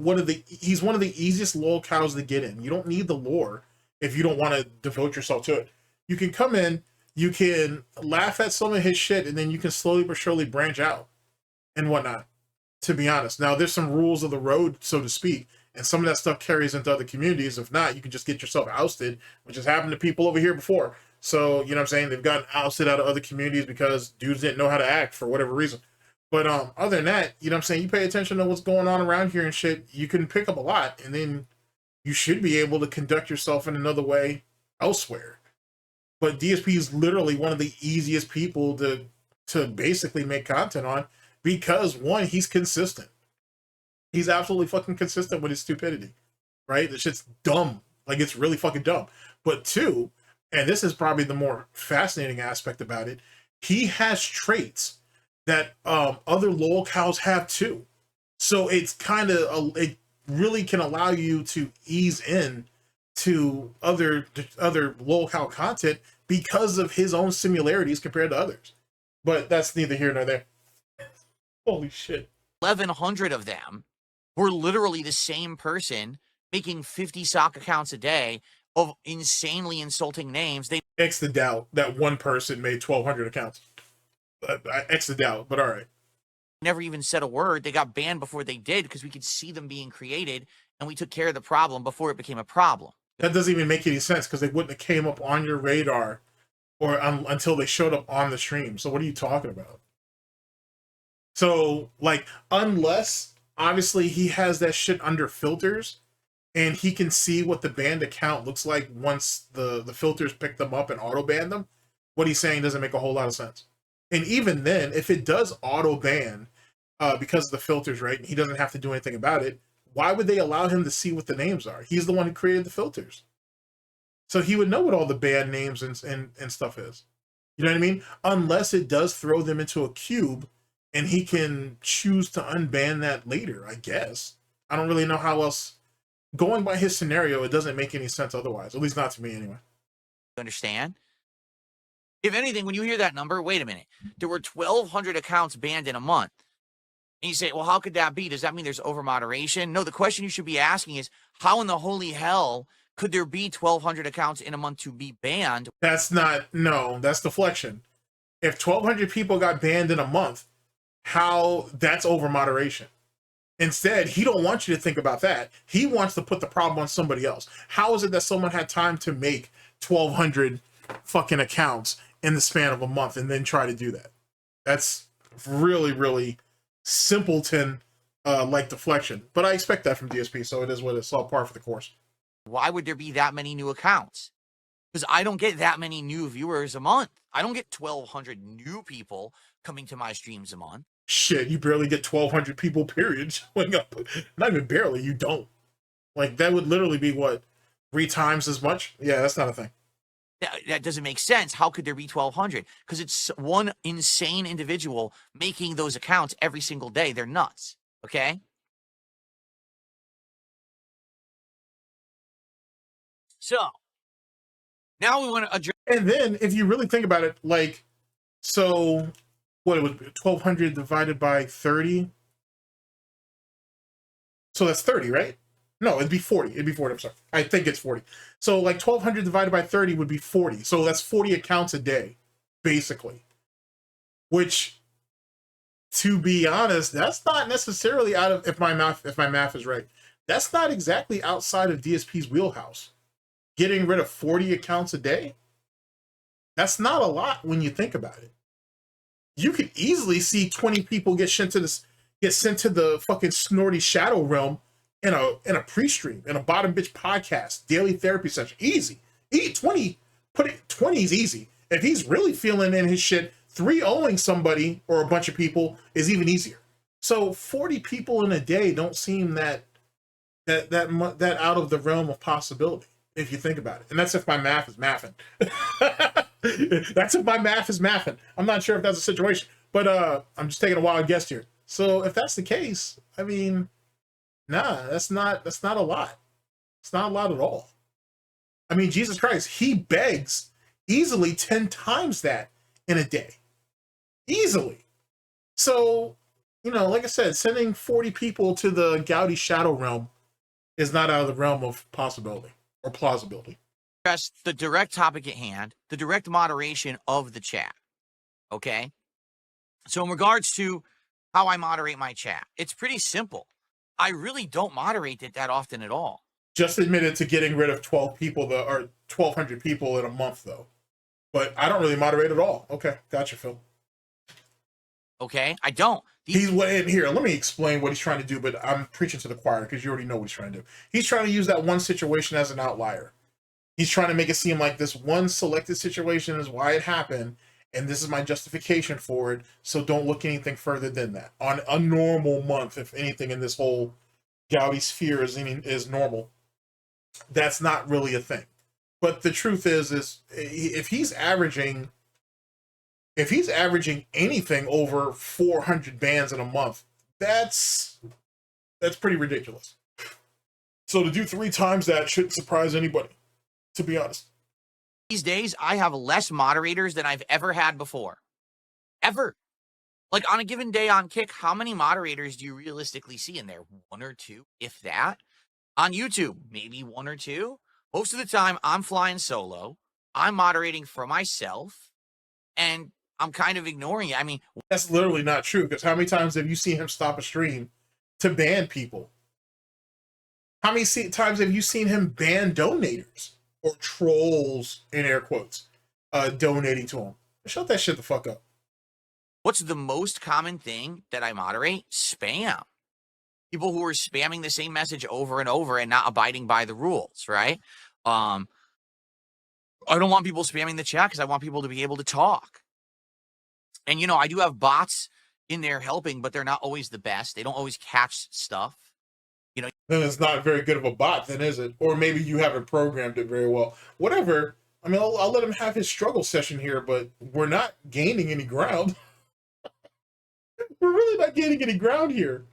S3: he's one of the easiest lol cows to get in. You don't need the lore if you don't want to devote yourself to it. You can come in, you can laugh at some of his shit, and then you can slowly but surely branch out and whatnot, to be honest. Now, there's some rules of the road, so to speak, and some of that stuff carries into other communities. If not, you can just get yourself ousted, which has happened to people over here before. So, you know what I'm saying? They've gotten ousted out of other communities because dudes didn't know how to act for whatever reason. But other than that, you know what I'm saying? You pay attention to what's going on around here and shit, you can pick up a lot, and then you should be able to conduct yourself in another way elsewhere. But DSP is literally one of the easiest people to basically make content on because, one, he's consistent. He's absolutely fucking consistent with his stupidity, right? The shit's dumb. Like, it's really fucking dumb. But two, and this is probably the more fascinating aspect about it, he has traits that other lol cows have too. So it's kind of it really can allow you to ease in to other lol cow content because of his own similarities compared to others. But that's neither here nor there. Holy shit.
S4: 1,100 of them were literally the same person making 50 sock accounts a day of insanely insulting names. They
S3: X the doubt that one person made 1,200 accounts. X the doubt, but all right.
S4: never even said a word. They got banned before they did because we could see them being created and we took care of the problem before it became a problem.
S3: That doesn't even make any sense because they wouldn't have came up on your radar or until they showed up on the stream. So what are you talking about? So, like, unless obviously he has that shit under filters and he can see what the banned account looks like once the filters pick them up and auto ban them, what he's saying doesn't make a whole lot of sense. And even then, if it does auto ban because of the filters, right, and he doesn't have to do anything about it, why would they allow him to see what the names are? He's the one who created the filters. So he would know what all the banned names and stuff is. You know what I mean? Unless it does throw them into a cube and he can choose to unban that later, I guess. I don't really know how else. Going by his scenario, it doesn't make any sense otherwise. At least not to me anyway.
S4: Understand? If anything, when you hear that number, wait a minute. There were 1,200 accounts banned in a month. And you say, well, how could that be? Does that mean there's over moderation? No, the question you should be asking is, how in the holy hell could there be 1,200 accounts in a month to be banned?
S3: That's not, no, that's deflection. If 1,200 people got banned in a month, how that's over moderation. Instead, he don't want you to think about that. He wants to put the problem on somebody else. How is it that someone had time to make 1,200 fucking accounts in the span of a month and then try to do that? That's really, really simpleton like deflection. But I expect that from DSP, so it is what it's all par for the course.
S4: Why would there be that many new accounts? Because I don't get that many new viewers a month. I don't get 1,200 new people coming to my streams a month.
S3: Shit, you barely get 1,200 people, period, showing up. Not even barely, you don't. Like, that would literally be, what, 3 times as much? Yeah, that's not a thing.
S4: That doesn't make sense. How could there be 1,200? Because it's one insane individual making those accounts every single day. They're nuts, okay? So, now we want to address...
S3: And then, if you really think about it, like, so... what, it was 1,200 divided by 30? So that's 30, right? No, it'd be 40. It'd be 40, I'm sorry. I think it's 40. So like 1,200 divided by 30 would be 40. So that's 40 accounts a day, basically. Which to be honest, that's not necessarily out of, if my math is right, that's not exactly outside of DSP's wheelhouse. Getting rid of 40 accounts a day, that's not a lot when you think about it. You could easily see 20 people get sent to the fucking Snorty shadow realm in a pre-stream, in a bottom bitch podcast, daily therapy session. Easy. 20 is easy. If he's really feeling in his shit, 3-0ing somebody or a bunch of people is even easier. So 40 people in a day don't seem that out of the realm of possibility, if you think about it. And that's if my math is mathing. That's if my math is mathing. I'm not sure if that's a situation, but I'm just taking a wild guess here. So if that's the case, I mean, nah, that's not a lot. It's not a lot at all. I mean, Jesus Christ, he begs easily 10 times that in a day. Easily. So, you know, like I said, sending 40 people to the Gouty shadow realm is not out of the realm of possibility or plausibility.
S4: Address the direct topic at hand, the direct moderation of the chat. Okay? So in regards to how I moderate my chat, it's pretty simple. I really don't moderate it that often at all.
S3: Just admitted to getting rid of 12 people, or 1,200 people in a month, though. But I don't really moderate at all. Okay, gotcha, Phil.
S4: Okay, I don't.
S3: He's in here. Let me explain what he's trying to do, but I'm preaching to the choir because you already know what he's trying to do. He's trying to use that one situation as an outlier. He's trying to make it seem like this one selected situation is why it happened, and this is my justification for it, so don't look anything further than that. On a normal month, if anything in this whole Gouty sphere is normal, that's not really a thing. But the truth is if he's averaging anything over 400 bans in a month, that's pretty ridiculous. So to do 3 times that shouldn't surprise anybody, to be honest.
S4: These days, I have less moderators than I've ever had before. Ever. Like, on a given day on Kick, how many moderators do you realistically see in there? 1 or 2, if that. On YouTube, maybe 1 or 2. Most of the time, I'm flying solo. I'm moderating for myself. And I'm kind of ignoring it. I mean,
S3: that's literally not true, because how many times have you seen him stop a stream to ban people? How many times have you seen him ban donators or trolls, in air quotes, donating to him? Shut that shit the fuck up.
S4: What's the most common thing that I moderate? Spam. People who are spamming the same message over and over and not abiding by the rules, right? I don't want people spamming the chat because I want people to be able to talk. And, you know, I do have bots in there helping, but they're not always the best. They don't always catch stuff. You know,
S3: then it's not very good of a bot, then, is it? Or maybe you haven't programmed it very well. Whatever. I mean, I'll let him have his struggle session here, but we're not gaining any ground. We're really not gaining any ground here.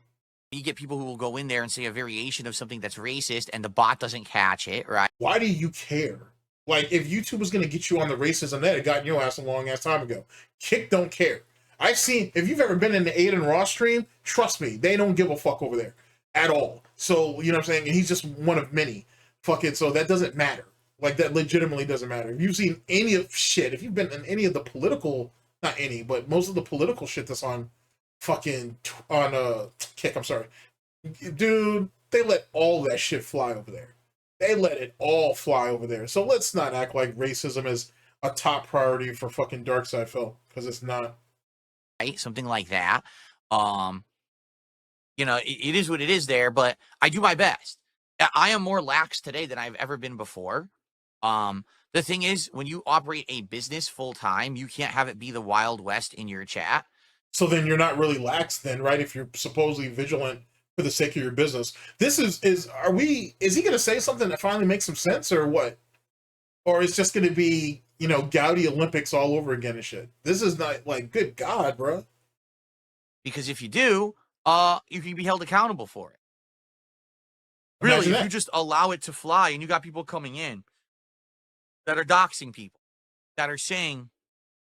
S4: You get people who will go in there and say a variation of something that's racist, and the bot doesn't catch it, right?
S3: Why do you care? Like, if YouTube was going to get you on the racism, that had gotten your ass a long ass time ago. Kick don't care. I've seen, if you've ever been in the Aiden Ross stream, trust me, they don't give a fuck over there at all. So, you know what I'm saying? And he's just one of many. Fuck it. So that doesn't matter. Like, that legitimately doesn't matter. If you've seen any of shit, if you've been in any of the political, not any, but most of the political shit that's on fucking, on Kick, I'm sorry. Dude, they let all that shit fly over there. They let it all fly over there. So let's not act like racism is a top priority for fucking Darksydephil, because it's not.
S4: Right? Something like that. You know, it is what it is there, but I do my best. I am more lax today than I've ever been before. The thing is, when you operate a business full time, you can't have it be the Wild West in your chat.
S3: So then you're not really lax then, right? If you're supposedly vigilant for the sake of your business. This is he going to say something that finally makes some sense, or what? Or it's just going to be, you know, Gouty Olympics all over again and shit. This is not, like, good God, bro.
S4: Because if you do, you can be held accountable for it. Really, if you just allow it to fly and you got people coming in that are doxing people, that are saying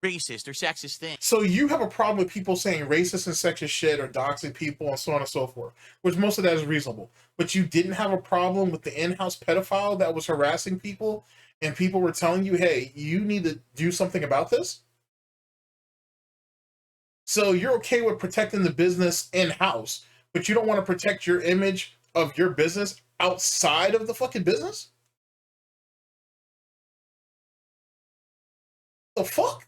S4: racist or sexist things.
S3: So you have a problem with people saying racist and sexist shit or doxing people and so on and so forth, which most of that is reasonable. But you didn't have a problem with the in-house pedophile that was harassing people, and people were telling you, hey, you need to do something about this? So you're okay with protecting the business in-house, but you don't want to protect your image of your business outside of the fucking business? The fuck?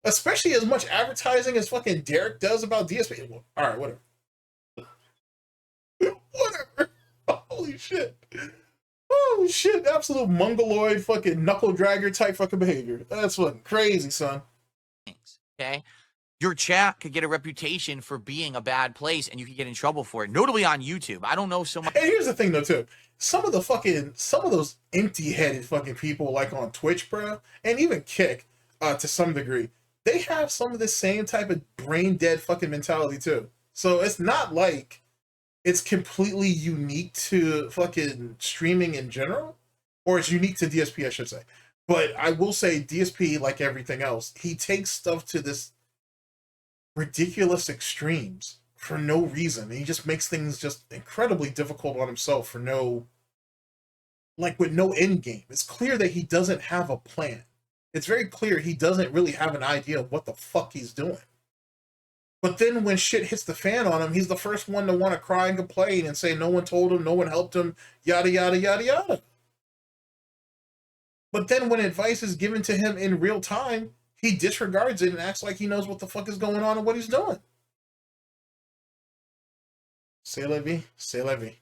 S3: Especially as much advertising as fucking Derich does about DSP. All right, whatever. Whatever. Holy shit. Oh shit, absolute mongoloid fucking knuckle dragger type fucking behavior. That's fucking crazy, son.
S4: Okay? Your chat could get a reputation for being a bad place and you could get in trouble for it, notably on YouTube. I don't know so much.
S3: And here's the thing though, too. Some of those empty-headed fucking people like on Twitch, bro, and even Kick, to some degree, they have some of the same type of brain-dead fucking mentality too. So it's not like it's completely unique to fucking streaming in general, or it's unique to DSP, I should say. But I will say DSP, like everything else, he takes stuff to this ridiculous extremes for no reason. He just makes things just incredibly difficult on himself for no, like, with no end game. It's clear that he doesn't have a plan. It's very clear he doesn't really have an idea of what the fuck he's doing. But then when shit hits the fan on him, he's the first one to want to cry and complain and say no one told him, no one helped him, yada, yada, yada, yada. But then when advice is given to him in real time, he disregards it and acts like he knows what the fuck is going on and what he's doing. C'est la vie, c'est la vie.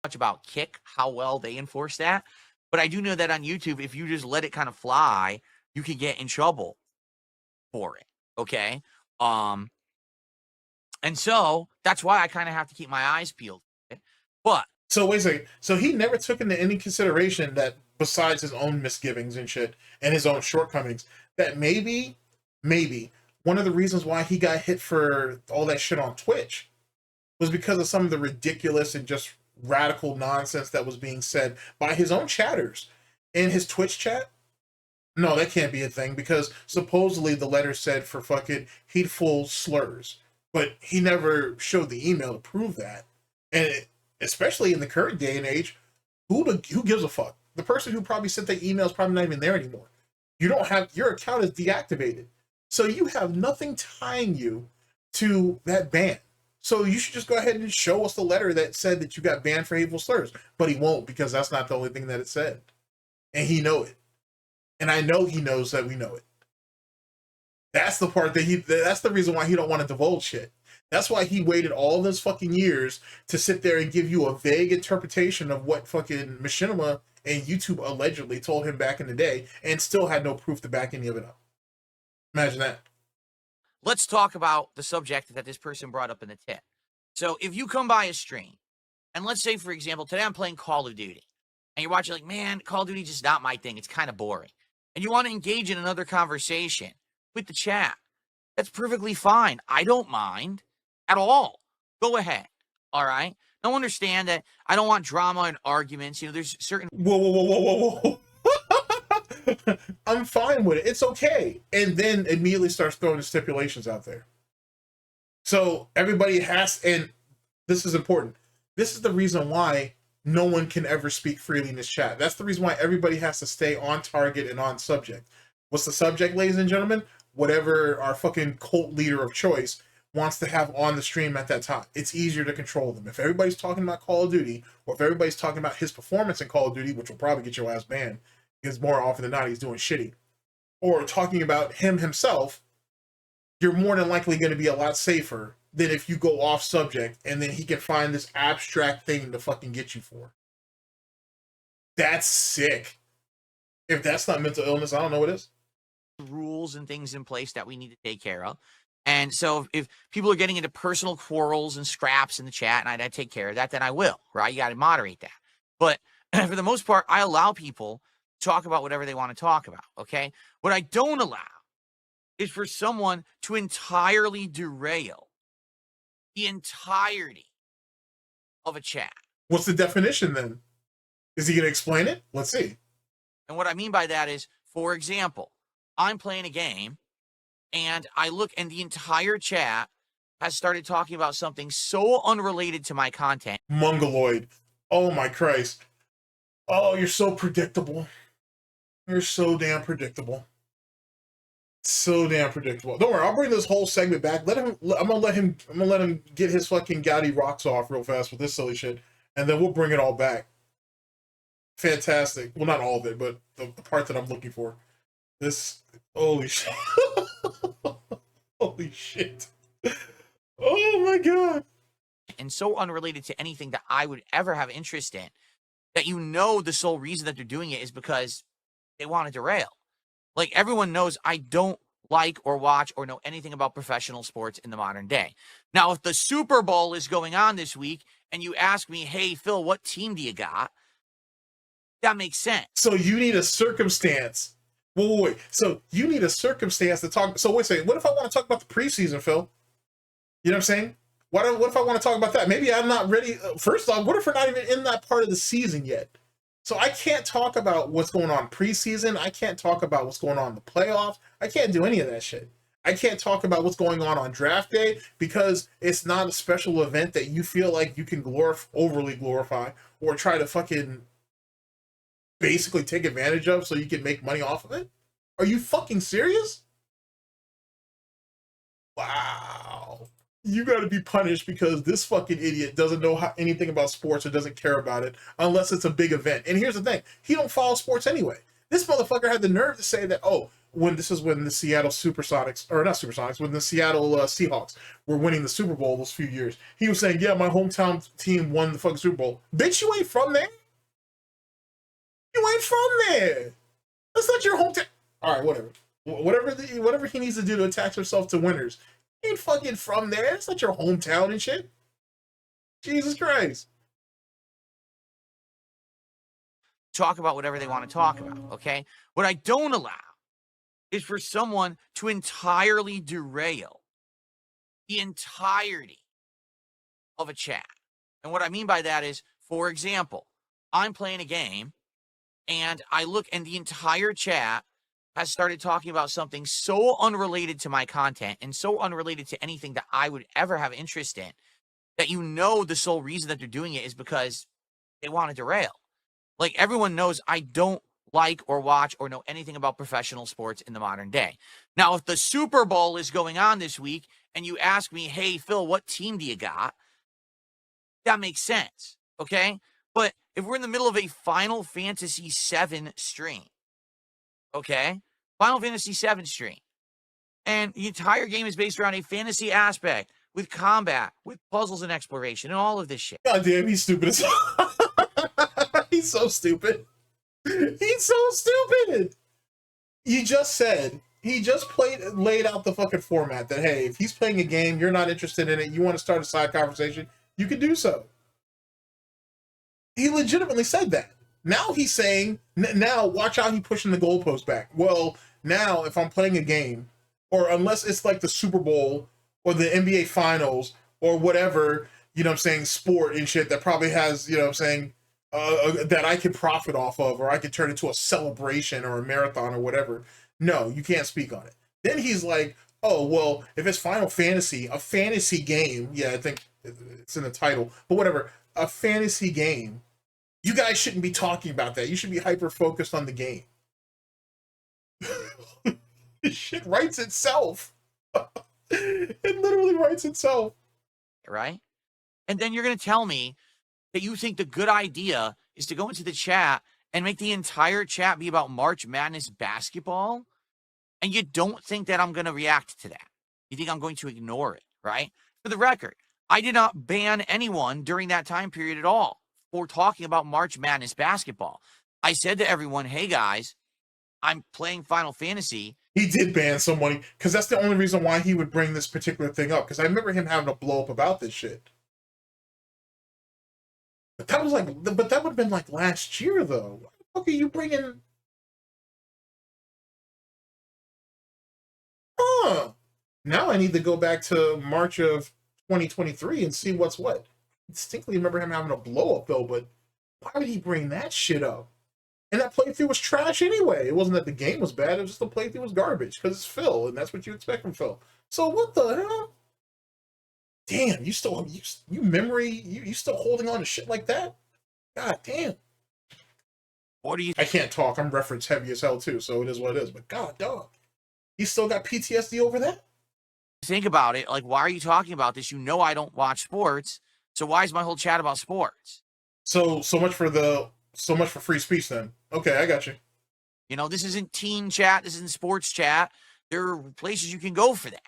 S4: Much about Kick, how well they enforce that. But I do know that on YouTube, if you just let it kind of fly, you could get in trouble for it. Okay? And so that's why I kind of have to keep my eyes peeled. But
S3: so wait a second. So he never took into any consideration that besides his own misgivings and shit and his own shortcomings, that maybe one of the reasons why he got hit for all that shit on Twitch was because of some of the ridiculous and just radical nonsense that was being said by his own chatters in his Twitch chat. No, that can't be a thing because supposedly the letter said for fucking hateful slurs, but he never showed the email to prove that. And especially in the current day and age, who gives a fuck? The person who probably sent the email is probably not even there anymore. You don't have, your account is deactivated. So you have nothing tying you to that ban. So you should just go ahead and show us the letter that said that you got banned for hateful slurs. But he won't because that's not the only thing that it said. And he know it. And I know he knows that we know it. That's the part that that's the reason why he don't want to divulge shit. That's why he waited all those fucking years to sit there and give you a vague interpretation of what fucking Machinima and YouTube allegedly told him back in the day and still had no proof to back any of it up. Imagine that.
S4: Let's talk about the subject that this person brought up in the tip. So if you come by a stream, and let's say, for example, today I'm playing Call of Duty, and you're watching like, man, Call of Duty is just not my thing. It's kind of boring. And you want to engage in another conversation with the chat. That's perfectly fine. I don't mind at all. Go ahead. All right? Now understand that I don't want drama and arguments. You know, there's certain...
S3: Whoa. I'm fine with it. It's okay. And then immediately starts throwing the stipulations out there. So everybody has, and this is important. This is the reason why no one can ever speak freely in this chat. That's the reason why everybody has to stay on target and on subject. What's the subject, ladies and gentlemen? Whatever our fucking cult leader of choice wants to have on the stream at that time. It's easier to control them. If everybody's talking about Call of Duty, or if everybody's talking about his performance in Call of Duty, which will probably get your ass banned, because more often than not he's doing shitty, or talking about him himself, you're more than likely going to be a lot safer than if you go off subject and then he can find this abstract thing to fucking get you for. That's sick. If that's not mental illness, I don't know what is.
S4: Rules and things in place that we need to take care of. And so if people are getting into personal quarrels and scraps in the chat and I take care of that, then I will, right? You got to moderate that. But for the most part, I allow people to talk about whatever they want to talk about, okay? What I don't allow is for someone to entirely derail the entirety of a chat.
S3: What's the definition then? Is he going to explain it? Let's see.
S4: And what I mean by that is, for example, I'm playing a game and I look and the entire chat has started talking about something so unrelated to my content.
S3: Mongoloid. Oh my Christ. Oh, you're so predictable. You're so damn predictable. So damn predictable. Don't worry, I'll bring this whole segment back. I'm gonna let him get his fucking Gouty rocks off real fast with this silly shit, and then we'll bring it all back. Fantastic. Well, not all of it, but the part that I'm looking for. This, holy shit. Holy shit. Oh my god.
S4: And so unrelated to anything that I would ever have interest in, that you know the sole reason that they're doing it is because they want to derail. Like, everyone knows I don't like or watch or know anything about professional sports in the modern day. Now, if the Super Bowl is going on this week and you ask me, hey, Phil, what team do you got? That makes sense.
S3: So you need a circumstance. Wait. So you need a circumstance to talk. So wait a second. What if I want to talk about the preseason, Phil? You know what I'm saying? What if I want to talk about that? Maybe I'm not ready. First off, what if we're not even in that part of the season yet? So I can't talk about what's going on preseason. I can't talk about what's going on in the playoffs. I can't do any of that shit. I can't talk about what's going on draft day because it's not a special event that you feel like you can overly glorify or try to fucking basically take advantage of so you can make money off of it. Are you fucking serious? Wow. You got to be punished because this fucking idiot doesn't know anything about sports or doesn't care about it unless it's a big event. And here's the thing. He don't follow sports anyway. This motherfucker had the nerve to say that, oh, when the Seattle Supersonics, or not Supersonics, when the Seattle Seahawks were winning the Super Bowl those few years, he was saying, yeah, my hometown team won the fucking Super Bowl. Bitch, you ain't from there. You ain't from there. That's not your hometown. All right, whatever. Whatever he needs to do to attach himself to winners. He ain't fucking from there. It's not your hometown and shit. Jesus Christ.
S4: Talk about whatever they want to talk about, okay? What I don't allow is for someone to entirely derail the entirety of a chat. And what I mean by that is, for example, I'm playing a game and I look and the entire chat has started talking about something so unrelated to my content and so unrelated to anything that I would ever have interest in, that you know the sole reason that they're doing it is because they want to derail. Like, everyone knows I don't like or watch or know anything about professional sports in the modern day. Now, if the Super Bowl is going on this week and you ask me, hey, Phil, what team do you got? That makes sense, okay? But if we're in the middle of a Final Fantasy VII stream, okay? Final Fantasy VII stream. And the entire game is based around a fantasy aspect with combat, with puzzles and exploration and all of this shit.
S3: God damn, he's stupid as He's so stupid. He's so stupid. He just laid out the fucking format that, hey, if he's playing a game, you're not interested in it, you want to start a side conversation, you can do so. He legitimately said that. Now he's saying, now watch how he's pushing the goalpost back. Well, now if I'm playing a game, or unless it's like the Super Bowl or the NBA Finals or whatever, you know what I'm saying, sport and shit that probably has, you know what I'm saying, that I can profit off of, or I can turn into a celebration or a marathon or whatever. No, you can't speak on it. Then he's like, oh, well, if it's Final Fantasy, a fantasy game, yeah, I think it's in the title, but whatever, a fantasy game, you guys shouldn't be talking about that. You should be hyper-focused on the game. This shit writes itself. It literally writes itself.
S4: Right? And then you're going to tell me that you think the good idea is to go into the chat and make the entire chat be about March Madness basketball, and you don't think that I'm going to react to that. You think I'm going to ignore it, right? For the record, I did not ban anyone during that time period at all for talking about March Madness basketball. I said to everyone, hey guys, I'm playing Final Fantasy.
S3: He did ban somebody, because that's the only reason why he would bring this particular thing up, because I remember him having a blow up about this shit. But that would have been like last year, though. Why the fuck are you bringing? Now I need to go back to March of 2023 and see what's what. I distinctly remember him having a blow up, though, but why would he bring that shit up? And that playthrough was trash anyway. It wasn't that the game was bad, it was just the playthrough was garbage, because it's Phil, and that's what you expect from Phil. So what the hell? Damn, you still holding on to shit like that? God damn.
S4: What do you
S3: I can't talk. I'm reference heavy as hell too, so it is what it is. But god dog. He's still got PTSD over that?
S4: Think about it. Like, why are you talking about this? You know I don't watch sports. So why is my whole chat about sports?
S3: So much for free speech then. Okay, I got you.
S4: You know, this isn't teen chat. This isn't sports chat. There are places you can go for that.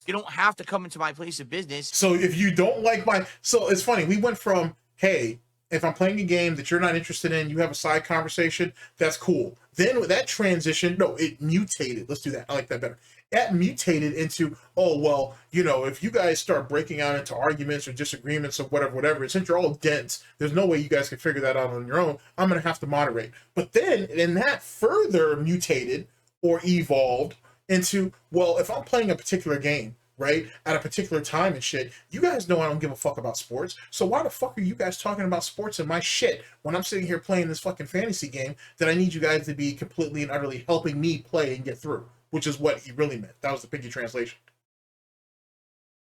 S4: You don't have to come into my place of business.
S3: So if you don't like so it's funny. We went from, hey, if I'm playing a game that you're not interested in, you have a side conversation, that's cool. Then with that transition, no, it mutated. Let's do that. I like that better. That mutated into, oh, well, you know, if you guys start breaking out into arguments or disagreements or whatever, since you're all dense, there's no way you guys can figure that out on your own. I'm going to have to moderate. But then that further mutated or evolved into, well, if I'm playing a particular game, right, at a particular time and shit, you guys know I don't give a fuck about sports, so why the fuck are you guys talking about sports and my shit when I'm sitting here playing this fucking fantasy game that I need you guys to be completely and utterly helping me play and get through, which is what he really meant. That was the piggy translation.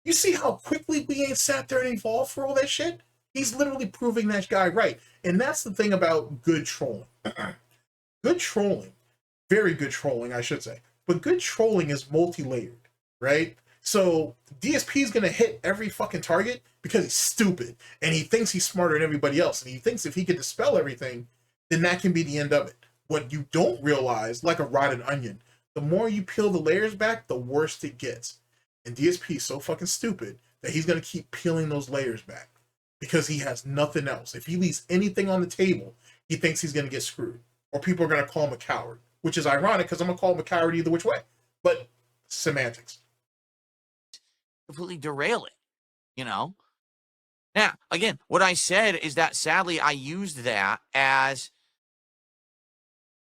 S3: You see how quickly we ain't sat there and evolved for all that shit? He's literally proving that guy right. And that's the thing about good trolling. Good trolling, very good trolling, I should say, but good trolling is multi-layered, right? So DSP is going to hit every fucking target because he's stupid and he thinks he's smarter than everybody else. And he thinks if he can dispel everything, then that can be the end of it. What you don't realize, like a rotten onion, the more you peel the layers back, the worse it gets. And DSP is so fucking stupid that he's going to keep peeling those layers back because he has nothing else. If he leaves anything on the table, he thinks he's going to get screwed. Or people are going to call him a coward, which is ironic because I'm going to call him a coward either which way. But semantics.
S4: Completely derail it, you know? Now, again, what I said is that sadly I used that as,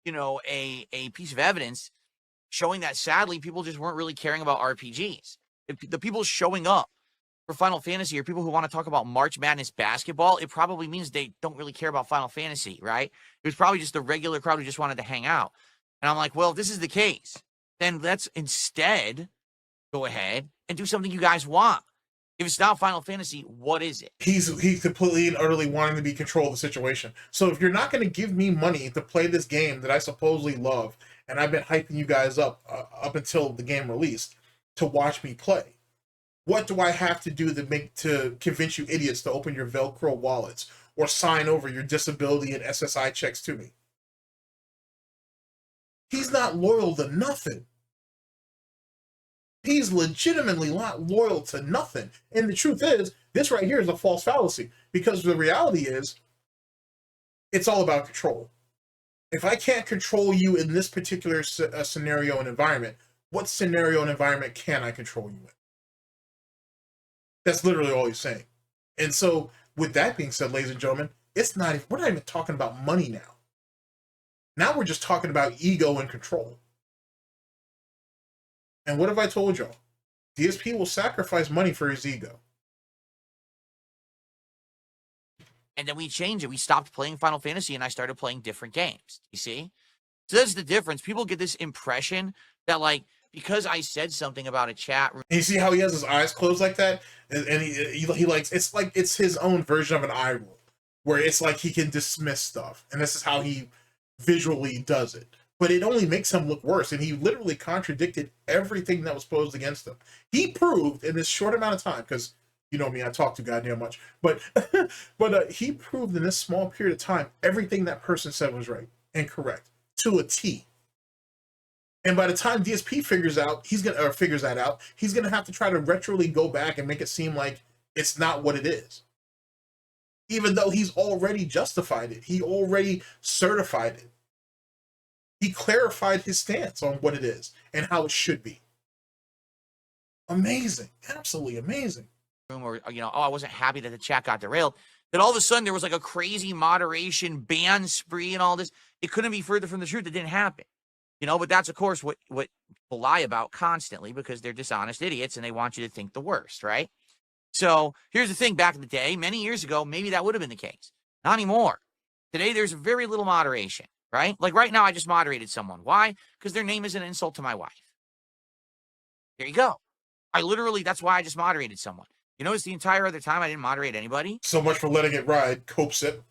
S4: you know, a piece of evidence showing that sadly people just weren't really caring about RPGs. If the people showing up for Final Fantasy are people who want to talk about March Madness basketball, it probably means they don't really care about Final Fantasy, right? It was probably just the regular crowd who just wanted to hang out. And I'm like, well, if this is the case, then let's instead go ahead and do something you guys want. If it's not Final Fantasy, what is it? He's
S3: completely and utterly wanting to be control of the situation. So if you're not going to give me money to play this game that I supposedly love, and I've been hyping you guys up until the game released to watch me play, what do I have to do to convince you idiots to open your Velcro wallets or sign over your disability and SSI checks to me? He's not loyal to nothing. He's legitimately not loyal to nothing. And the truth is, this right here is a false fallacy, because the reality is, it's all about control. If I can't control you in this particular scenario and environment, what scenario and environment can I control you in? That's literally all he's saying. And so, with that being said, ladies and gentlemen, we're not even talking about money now. Now we're just talking about ego and control. And what have I told y'all? DSP will sacrifice money for his ego.
S4: And then we changed it. We stopped playing Final Fantasy and I started playing different games. You see? So that's the difference. People get this impression that, like, because I said something about a chat room.
S3: And you see how he has his eyes closed like that? And he likes, it's like it's his own version of an eye roll, where it's like he can dismiss stuff. And this is how he visually does it. But it only makes him look worse. And he literally contradicted everything that was posed against him. He proved in this short amount of time, because you know me, I talk too goddamn much. But he proved in this small period of time everything that person said was right and correct to a T. And by the time DSP figures that out, he's gonna have to try to retroly go back and make it seem like it's not what it is. Even though he's already justified it, he already certified it. He clarified his stance on what it is and how it should be. Amazing, absolutely amazing.
S4: Or, you know, oh, I wasn't happy that the chat got derailed. Then all of a sudden there was like a crazy moderation ban spree and all this. It couldn't be further from the truth. It didn't happen. You know, but that's, of course, what people lie about constantly, because they're dishonest idiots and they want you to think the worst, right? So here's the thing. Back in the day, many years ago, maybe that would have been the case. Not anymore. Today, there's very little moderation, right? Like right now, I just moderated someone. Why? Because their name is an insult to my wife. There you go. That's why I just moderated someone. You notice the entire other time I didn't moderate anybody?
S3: So much for letting it ride. Cope sip.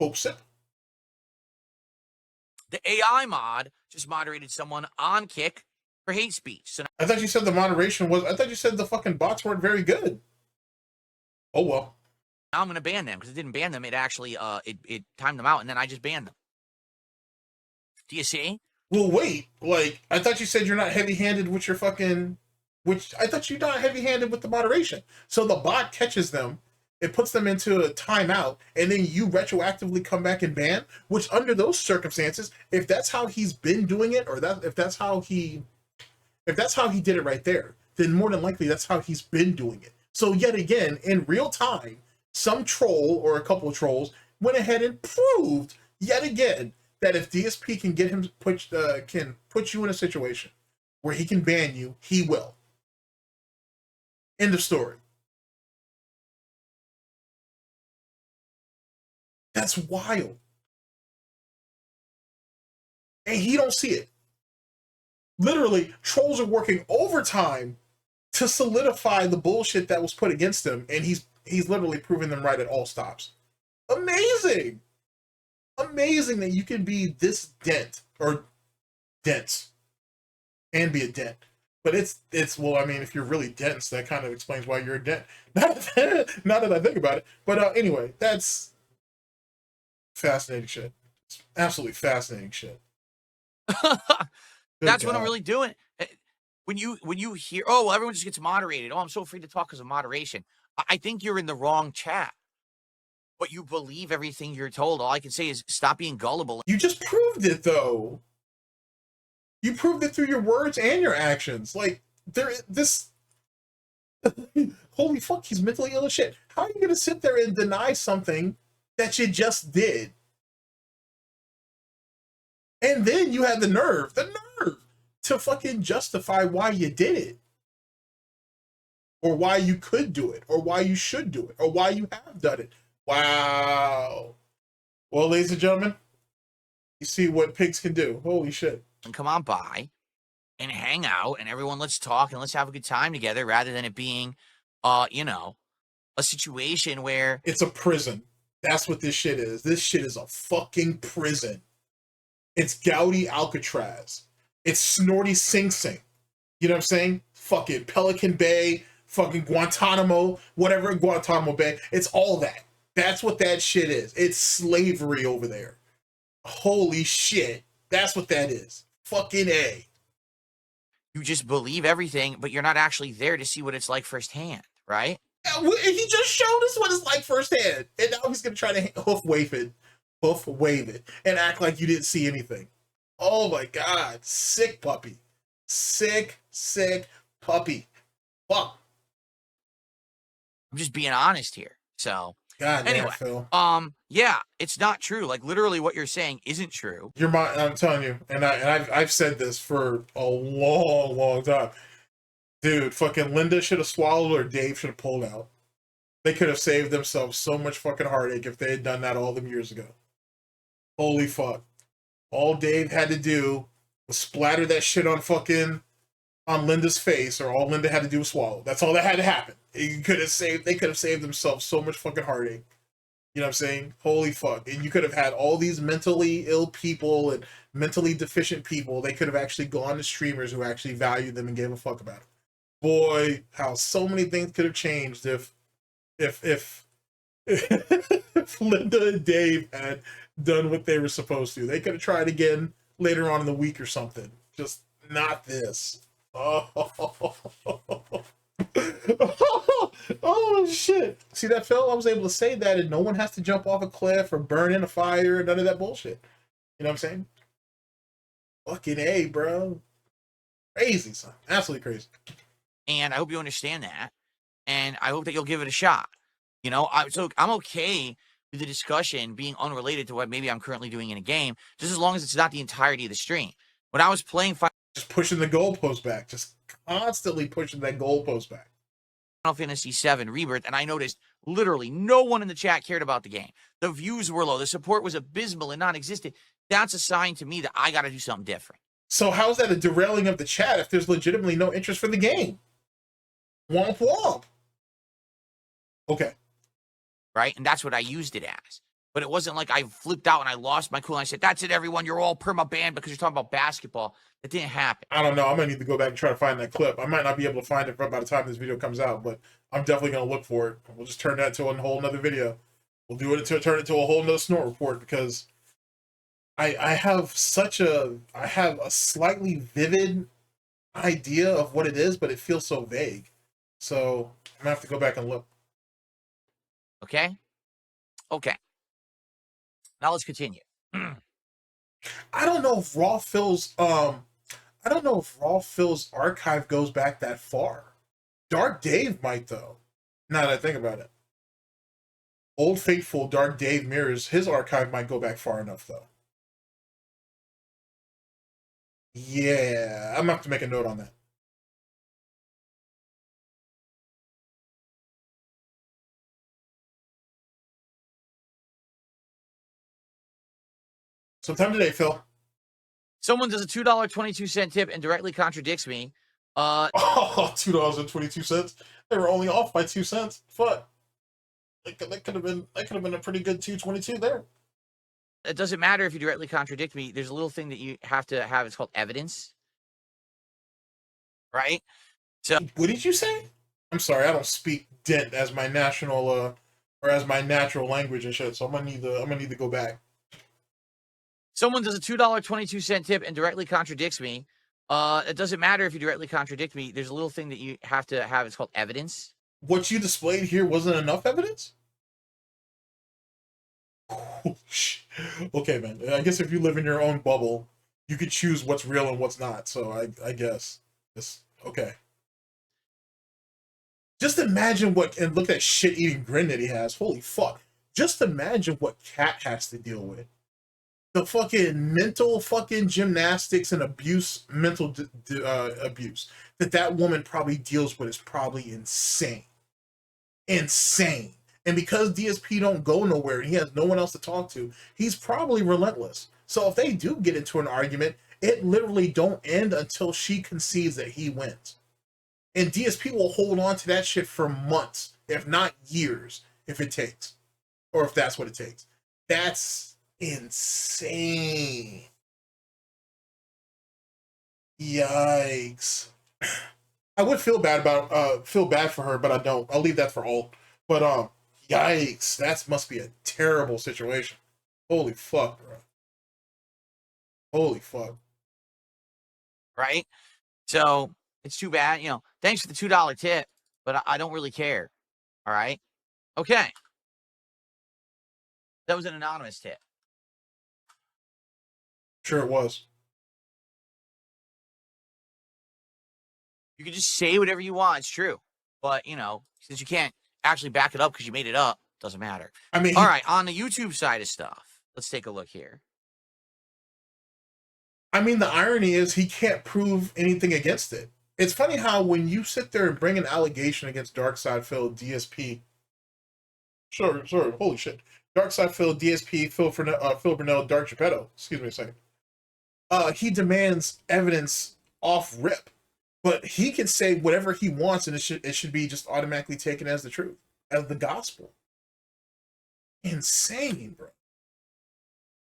S3: Cope sip.
S4: The AI mod just moderated someone on Kick for hate speech. So
S3: I thought you said the moderation was. I thought you said the fucking bots weren't very good. Oh well.
S4: now I'm going to ban them because it didn't ban them. It actually it timed them out, and then I just banned them. Do you see?
S3: Well, wait. Like, I thought you said you're not heavy-handed with your fucking. Which I thought you're not heavy-handed with the moderation. So the bot catches them, it puts them into a timeout, and then you retroactively come back and ban. Which, under those circumstances, if that's how he's been doing it, or if that's how he did it right there, then more than likely that's how he's been doing it. So yet again, in real time, some troll or a couple of trolls went ahead and proved yet again that if DSP can get him can put you in a situation where he can ban you, he will. End of story. That's wild. And he don't see it. Literally, trolls are working overtime to solidify the bullshit that was put against him, and he's literally proving them right at all stops. Amazing! Amazing that you can be this dense and be a dent. But it's well, I mean, if you're really dense, that kind of explains why you're a dent. Not that I think about it. But anyway, that's fascinating shit. It's absolutely fascinating shit.
S4: That's what I'm really doing. When you hear, oh, well, everyone just gets moderated. Oh, I'm so afraid to talk because of moderation. I think you're in the wrong chat. But you believe everything you're told. All I can say is stop being gullible.
S3: You just proved it, though. You proved it through your words and your actions. Like, holy fuck, he's mentally ill as shit. How are you going to sit there and deny something that you just did? And then you had the nerve to fucking justify why you did it. Or why you could do it. Or why you should do it. Or why you have done it. Wow. Well, ladies and gentlemen, you see what pigs can do. Holy shit.
S4: And come on by and hang out and everyone let's talk and let's have a good time together rather than it being, a situation where
S3: it's a prison. That's what this shit is. This shit is a fucking prison. It's Gouty Alcatraz. It's Snorty Sing Sing. You know what I'm saying? Fucking Pelican Bay, fucking Guantanamo, whatever, Guantanamo Bay. It's all that. That's what that shit is. It's slavery over there. Holy shit. That's what that is. Fucking A.
S4: you just believe everything, but you're not actually there to see what it's like firsthand, right?
S3: He just showed us what it's like firsthand. And now he's going to try to hoof wave it, and act like you didn't see anything. Oh my God. Sick puppy. Sick puppy. Fuck.
S4: I'm just being honest here. So
S3: God
S4: anyway,
S3: damn, Phil.
S4: Yeah, it's not true. Like literally what you're saying isn't true.
S3: I'm telling you, and I've said this for a long time. Dude, fucking Linda should have swallowed or Dave should have pulled out. They could have saved themselves so much fucking heartache if they had done that all them years ago. Holy fuck. All Dave had to do was splatter that shit on Linda's face, or all Linda had to do was swallow. That's all that had to happen. They could have saved themselves so much fucking heartache. You know what I'm saying? Holy fuck. And you could have had all these mentally ill people and mentally deficient people. They could have actually gone to streamers who actually valued them and gave a fuck about them. Boy, how so many things could have changed if Linda and Dave had done what they were supposed to. They could have tried again later on in the week or something. Just not this. Oh shit. See that, Phil? I was able to say that and no one has to jump off a cliff or burn in a fire or none of that bullshit. You know what I'm saying? Fucking A, bro. Crazy, son. Absolutely crazy.
S4: And I hope you understand that. And I hope that you'll give it a shot. So I'm okay with the discussion being unrelated to what maybe I'm currently doing in a game, just as long as it's not the entirety of the stream. When I was playing
S3: just pushing the goalpost back, just constantly pushing that goalpost back.
S4: Final Fantasy VII Rebirth, and I noticed literally no one in the chat cared about the game. The views were low. The support was abysmal and non-existent. That's a sign to me that I got to do something different.
S3: So how's that a derailing of the chat if there's legitimately no interest for the game? Womp womp. Okay.
S4: Right? And that's what I used it as. but it wasn't like I flipped out and I lost my cool. And I said, "That's it, everyone. You're all perma banned because you're talking about basketball." It didn't happen.
S3: I don't know. I'm gonna need to go back and try to find that clip. I might not be able to find it by the time this video comes out, but I'm definitely gonna look for it. We'll just turn that to a whole nother video. We'll do it to turn it to a whole nother snort report, because I have a slightly vivid idea of what it is, but it feels so vague. So I'm gonna have to go back and look.
S4: Okay. Okay. Now let's continue.
S3: I don't know if Raw Phil's archive goes back that far. Dark Dave might, though. Now that I think about it. Old faithful Dark Dave Mirrors, his archive might go back far enough, though. Yeah, I'm gonna have to make a note on that. Sometime today, Phil.
S4: Someone does a $2.22 tip and directly contradicts me.
S3: Oh, $2.22. They were only off by 2 cents. Fuck. That could have been a pretty good 2.22 there.
S4: It doesn't matter if you directly contradict me. There's a little thing that you have to have. It's called evidence. Right? So
S3: what did you say? I'm sorry, I don't speak Dent as my national or as my natural language and shit, so I'm gonna need to go back.
S4: Someone does a $2.22 tip and directly contradicts me. It doesn't matter if you directly contradict me. There's a little thing that you have to have. It's called evidence.
S3: What you displayed here wasn't enough evidence? Okay, man. I guess if you live in your own bubble, you could choose what's real and what's not. So I guess it's okay. Just imagine and look at that shit-eating grin that he has. Holy fuck. Just imagine what Cat has to deal with. The fucking mental fucking gymnastics and abuse, mental abuse that woman probably deals with is probably insane. Insane. And because DSP don't go nowhere and he has no one else to talk to, he's probably relentless. So if they do get into an argument, it literally don't end until she concedes that he wins. And DSP will hold on to that shit for months, if not years, if it takes. Or if that's what it takes. That's insane. Yikes. I would feel bad for her, but I don't. I'll leave that for all. But yikes, that must be a terrible situation. Holy fuck, bro. Holy fuck.
S4: Right? So it's too bad. Thanks for the $2 tip, but I don't really care. All right? Okay. That was an anonymous tip.
S3: Sure it was.
S4: You can just say whatever you want. It's true. But, since you can't actually back it up because you made it up, doesn't matter.
S3: I mean,
S4: all right, on the YouTube side of stuff, let's take a look here.
S3: I mean, the irony is he can't prove anything against it. It's funny how when you sit there and bring an allegation against Darksydephil, DSP, sorry, holy shit, Darksydephil, DSP, Phil Burnell, Dark Geppetto, excuse me a second. He demands evidence off rip, but he can say whatever he wants, and it should be just automatically taken as the truth, as the gospel. Insane, bro.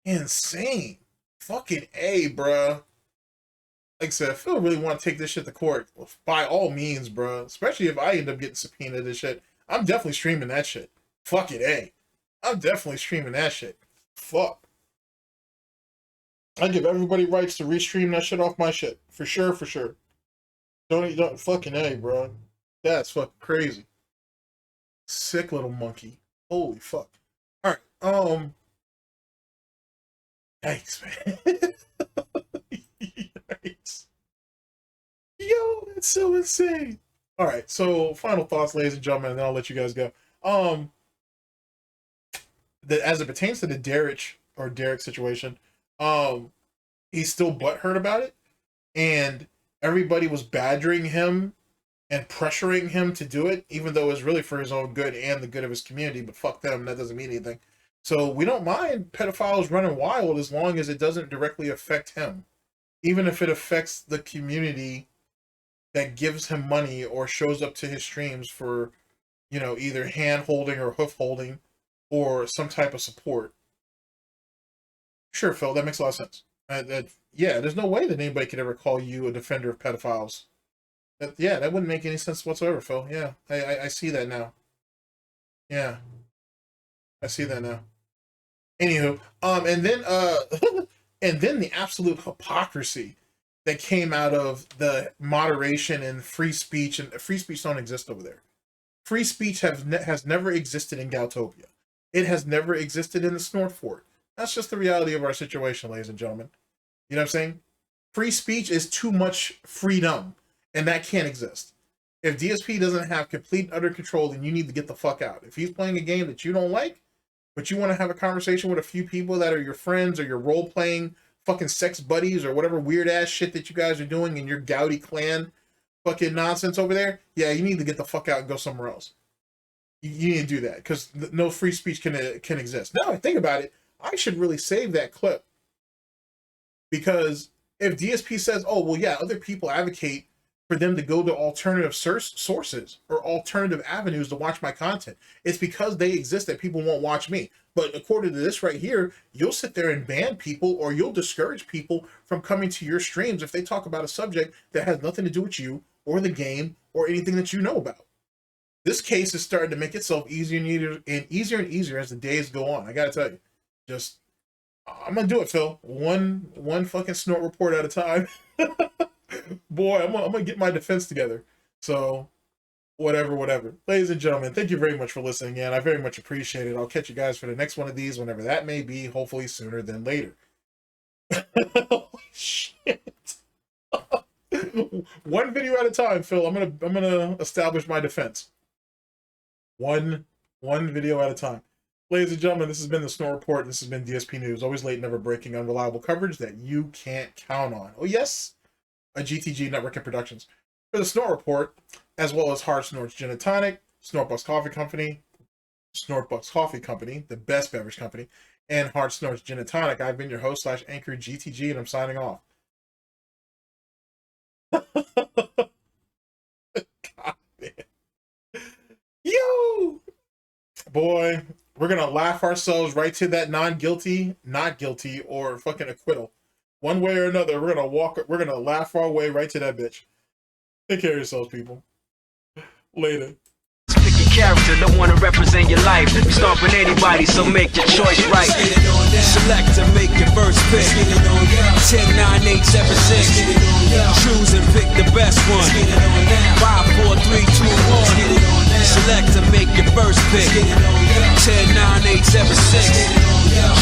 S3: Insane. Fucking A, bro. Like I said, if Phil really want to take this shit to court, well, by all means, bro. Especially if I end up getting subpoenaed and shit, I'm definitely streaming that shit. Fuck it, A. I'm definitely streaming that shit. Fuck. I give everybody rights to restream that shit off my shit. For sure, for sure. Don't fucking A, bro. That's fucking crazy. Sick little monkey. Holy fuck. Alright, yikes, man. Yikes. Yo, that's so insane. Alright, so final thoughts, ladies and gentlemen, and then I'll let you guys go. As it pertains to the Derich situation, he's still butthurt about it, and everybody was badgering him and pressuring him to do it, even though it was really for his own good and the good of his community, but fuck them, that doesn't mean anything. So we don't mind pedophiles running wild as long as it doesn't directly affect him. Even if it affects the community that gives him money or shows up to his streams for, either hand holding or hoof holding or some type of support. Sure, Phil, that makes a lot of sense. Yeah, there's no way that anybody could ever call you a defender of pedophiles. Yeah, that wouldn't make any sense whatsoever, Phil. Yeah, I see that now. Yeah, I see that now. Anywho, and then and then the absolute hypocrisy that came out of the moderation and free speech, and free speech don't exist over there. Free speech has never existed in Goutopia. It has never existed in the Snort Fort. That's just the reality of our situation, ladies and gentlemen. You know what I'm saying? Free speech is too much freedom, and that can't exist. If DSP doesn't have complete utter control, then you need to get the fuck out. If he's playing a game that you don't like, but you want to have a conversation with a few people that are your friends or your role-playing fucking sex buddies or whatever weird-ass shit that you guys are doing in your Gouty clan fucking nonsense over there, yeah, you need to get the fuck out and go somewhere else. You need to do that, because no free speech can exist. Now I think about it, I should really save that clip. Because if DSP says, oh, well, yeah, other people advocate for them to go to alternative sources or alternative avenues to watch my content, it's because they exist that people won't watch me. But according to this right here, you'll sit there and ban people, or you'll discourage people from coming to your streams if they talk about a subject that has nothing to do with you or the game or anything that you know about. This case is starting to make itself easier and easier as the days go on. I gotta tell you, just I'm gonna do it, Phil. One fucking snort report at a time. Boy, I'm gonna get my defense together. So, whatever. Ladies and gentlemen, thank you very much for listening, and I very much appreciate it. I'll catch you guys for the next one of these, whenever that may be. Hopefully sooner than later. Holy shit. One video at a time, Phil. I'm gonna establish my defense. One video at a time. Ladies and gentlemen, this has been the Snort Report. This has been DSP News. Always late, never breaking, unreliable coverage that you can't count on. Oh yes, a GTG Network and Productions. For the Snort Report, as well as Hard Snorts Gin and Tonic, SnortBucks Coffee Company, SnortBucks Coffee Company, the best beverage company, and Hard Snorts Gin and Tonic, I've been your host / anchor GTG, and I'm signing off. God, man. Yo! Boy, we're gonna laugh ourselves right to that non-guilty, not guilty, or fucking acquittal. One way or another, we're gonna laugh our way right to that bitch. Take care of yourselves, people. Later.
S1: Pick your character, don't want to represent your life. You start with anybody, so make your choice right.
S2: Select to make your first pick. 10, 9, 8, 7, 6. Choose and pick the best one. 5, 4, 3, 2, 1. Select to make your first pick. 10, 9, 8, 7, 6.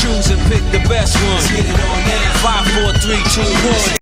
S2: Choose and pick the best one. 5, 4, 3, 2, 1.